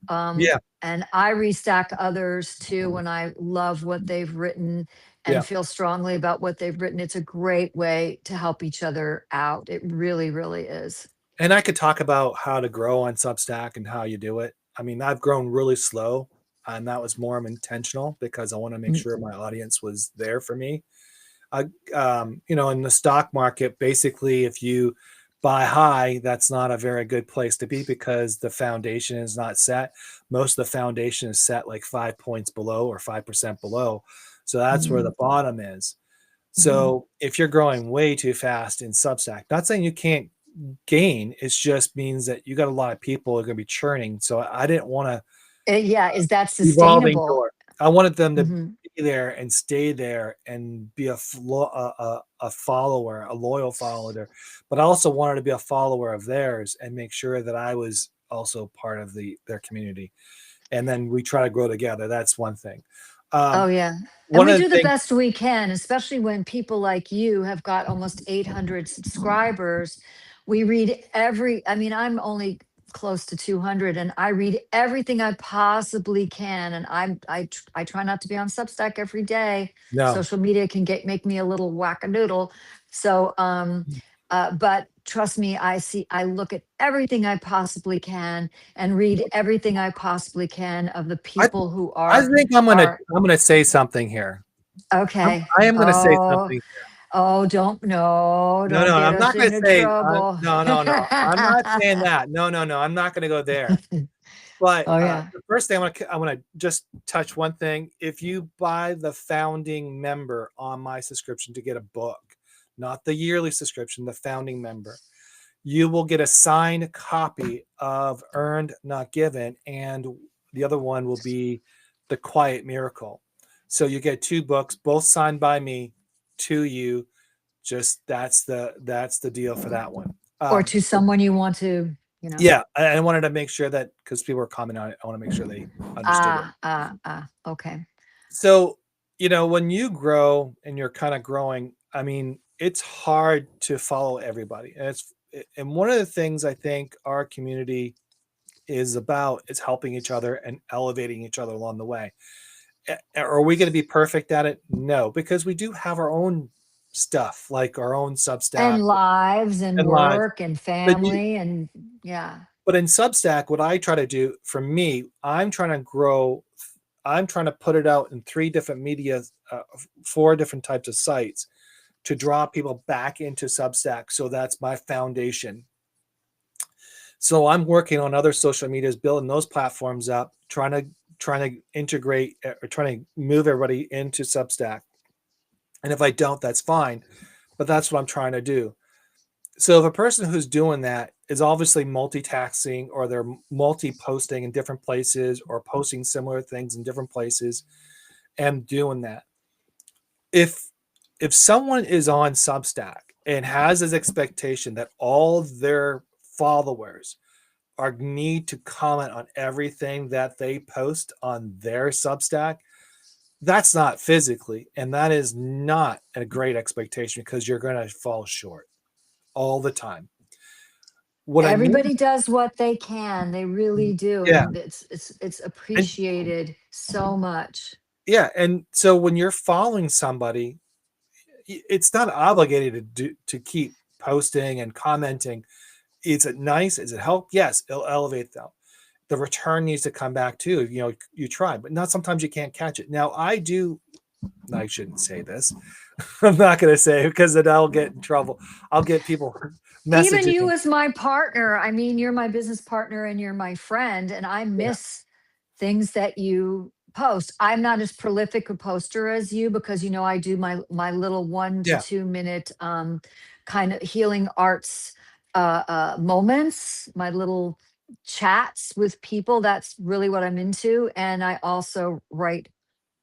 yeah, And I restack others too when I love what they've written yeah. and feel strongly about what they've written. It's a great way to help each other out. It really, really is. And I could talk about how to grow on Substack and how you do it. I mean, I've grown really slow, and that was more intentional because I want to make Mm. sure my audience was there for me. In the stock market, basically, if you buy high, that's not a very good place to be because the foundation is not set. Most of the foundation is set like 5 points below or 5% below. So that's where the Mhm. bottom is. Mhm. So if you're growing way too fast in Substack, not saying you can't gain, it just means that you got a lot of people who are going to be churning. So I didn't want to Yeah, is that revolving sustainable? door. I wanted them to Mhm. be there and stay there and be a follower, a loyal follower, but I also wanted to be a follower of theirs and make sure that I was also part of their community. And then we try to grow together. That's one thing. Oh, Um, yeah. And one we of the do the things, best we can, especially when people like you have got almost 800 subscribers. We read I mean, I'm only close to 200 and I read everything I possibly can. And I try not to be on Substack every day. no, Social media can make me a little wackadoodle. So, but trust me, I look at everything I possibly can and read everything I possibly can of the I, people who I are think are I'm gonna say something here. okay. I am going to say Oh, something. oh, No, don't no, get I'm us not going to into say, trouble. no, no, no. I'm not saying that. No, no, no. I'm not going to go there. But Oh yeah. the first thing I want to just touch one thing. If you buy the founding member on my subscription to get a book, not the yearly subscription, the founding member, you will get a signed copy of Earned Not Given, and the other one will be The Quiet Miracle. So you get two books, both signed by me to you. Just that's the deal for that one. Or to someone you want to, you know. Yeah, I wanted to make sure that because people were commenting on it, I want to make sure they understood it. Okay. So, when you grow and you're kind of growing, I mean, it's hard to follow everybody. And one of the things I think our community is about is helping each other and elevating each other along the way. Are we going to be perfect at it? No, because we do have our own stuff, like our own Substack And lives and and lives. work and But family and yeah. But in Substack, what I try to do for me, I'm trying to grow. I'm trying to put it out in 3 different media, 4 different types of sites to draw people back into Substack. So that's my foundation. So I'm working on other social medias, building those platforms up, trying to integrate or trying to move everybody into Substack. And if I don't, that's fine. But that's what I'm trying to do. So if a person who's doing that is obviously multitasking or they're multi-posting in different places or posting similar things in different places and doing that. If someone is on Substack and has this expectation that all their followers are need to comment on everything that they post on their Substack, that's not physically, and that is not a great expectation because you're going to fall short all the time. What I need, Everybody does what they can. They really do. yeah, And it's and appreciated so much. yeah, and so when you're following somebody, it's not obligated to keep posting and commenting. Is it nice? Is it help? Yes, it'll elevate them. The return needs to come back too. You try, but not sometimes you can't catch it. Now I do. I shouldn't say this. I'm not going to say it because then I'll get in trouble. I'll get people Even messaging you me. as my partner, I mean, you're my business partner and you're my friend, and I Yeah, miss things that you post. I'm not as prolific a poster as you because I do my little 1 to 2 minute kind of healing arts moments, my little chats with people. That's really what I'm into. And I also write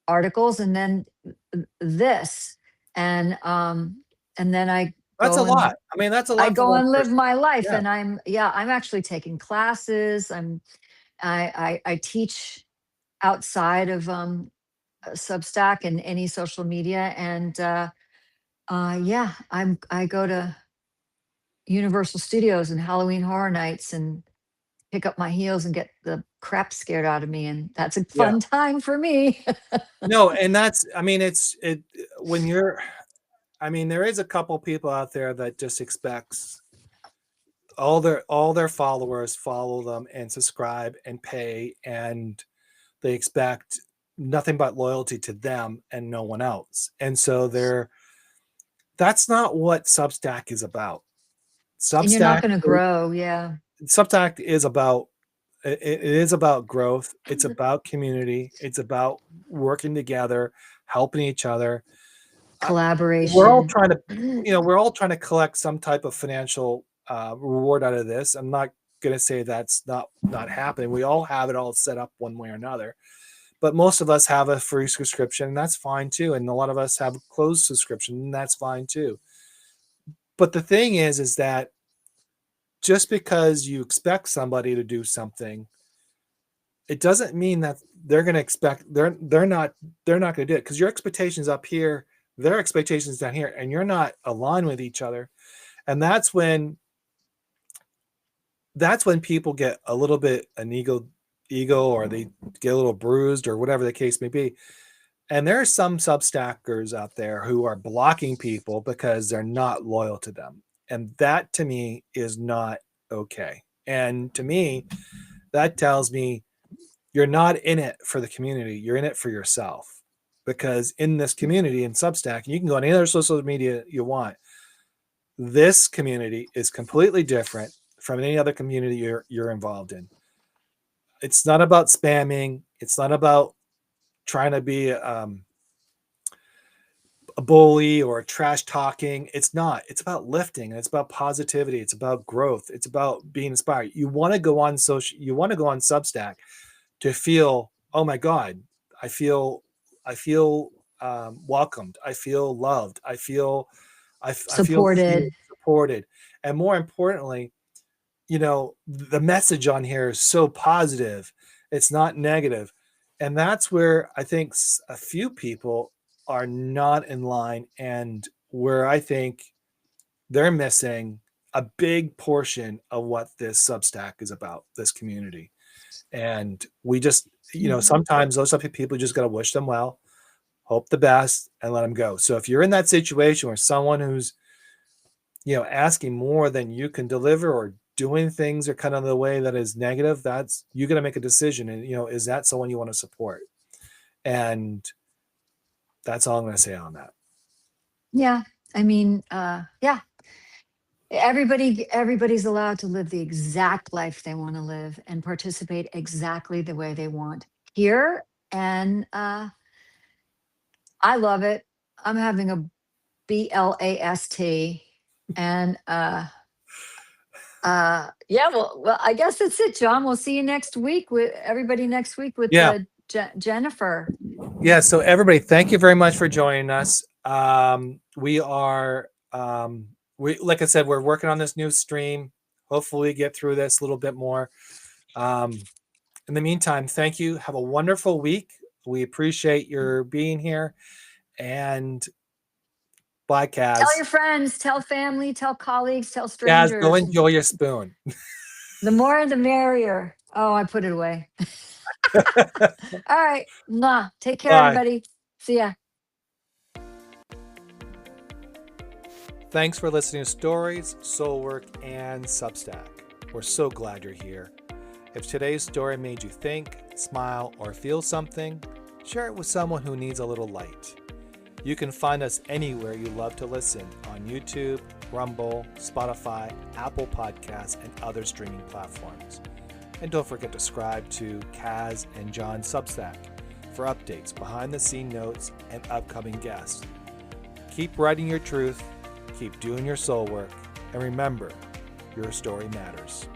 articles and then this and then that's a go lot. and I mean, that's a I lot for go one and live person. my life, Yeah, and I'm actually taking classes. I teach outside of Substack and any social media, and yeah, I go to Universal Studios and Halloween Horror Nights and pick up my heels and get the crap scared out of me, and that's a Yeah. fun time for me. No, and that's, I mean, when you're, I mean, there is a couple people out there that just expects all their followers follow them and subscribe and pay, and they expect nothing but loyalty to them and no one else. And so that's not what Substack is about. And you're not Substack going to grow. Yeah. Substack is about, it is about growth. It's about community. It's about working together, helping each other. We're all Collaboration. trying to, we're all trying to collect some type of financial reward out of this. I'm not going to say that's not happening. We all have it all set up one way or another, but most of us have a free subscription, and that's fine too. And a lot of us have a closed subscription, and that's fine too. But the thing is that just because you expect somebody to do something, it doesn't mean that they're going to expect, they're not going to do it, because your expectations up here, their expectations down here, and you're not aligned with each other. And that's when people get a little bit an ego, or they get a little bruised, or whatever the case may be. And there are some Substackers out there who are blocking people because they're not loyal to them. And that, to me, is not okay. And to me, that tells me you're not in it for the community. You're in it for yourself. Because in this community, in Substack, you can go on any other social media you want, this community is completely different from any other community you're involved in. It's not about spamming. It's not about trying to be a bully or trash talking. It's not. It's about lifting. It's about positivity. It's about growth. It's about being inspired. You want to go on Substack to feel, oh my God, I feel welcomed. I feel loved. I feel Supported. supported. And more importantly, the message on here is so positive. It's not negative. And that's where I think a few people are not in line, and where I think they're missing a big portion of what this Substack is about, this community. And we just, sometimes those type of people just got to wish them well, hope the best, and let them go. So if you're in that situation where someone who's, asking more than you can deliver, or doing things are kind of the way that is negative, that's, you got to make a decision. And, is that someone you want to support? And that's all I'm going to say on that. Yeah. I mean, yeah. Everybody's allowed to live the exact life they want to live and participate exactly the way they want here. And I love it. I'm having a BLAST. And yeah, well, I guess that's it, John. We'll see you next week with everybody next week with Jennifer. Yeah. So everybody, thank you very much for joining us. We are, like I said, we're working on this new stream. Hopefully we get through this a little bit more. In the meantime, thank you. Have a wonderful week. We appreciate your being here, and bye, Kaz. Tell your friends, tell family, tell colleagues, tell strangers. Kaz, go enjoy your spoon. The more the merrier. Oh, I put it away. All right. Mwah. Take care, Bye. everybody. See ya. Thanks for listening to Stories, Soulwork, and Substack. We're so glad you're here. If today's story made you think, smile, or feel something, share it with someone who needs a little light. You can find us anywhere you love to listen, on YouTube, Rumble, Spotify, Apple Podcasts, and other streaming platforms. And don't forget to subscribe to Kaz and John Substack for updates, behind-the-scene notes, and upcoming guests. Keep writing your truth, keep doing your soul work, and remember, your story matters.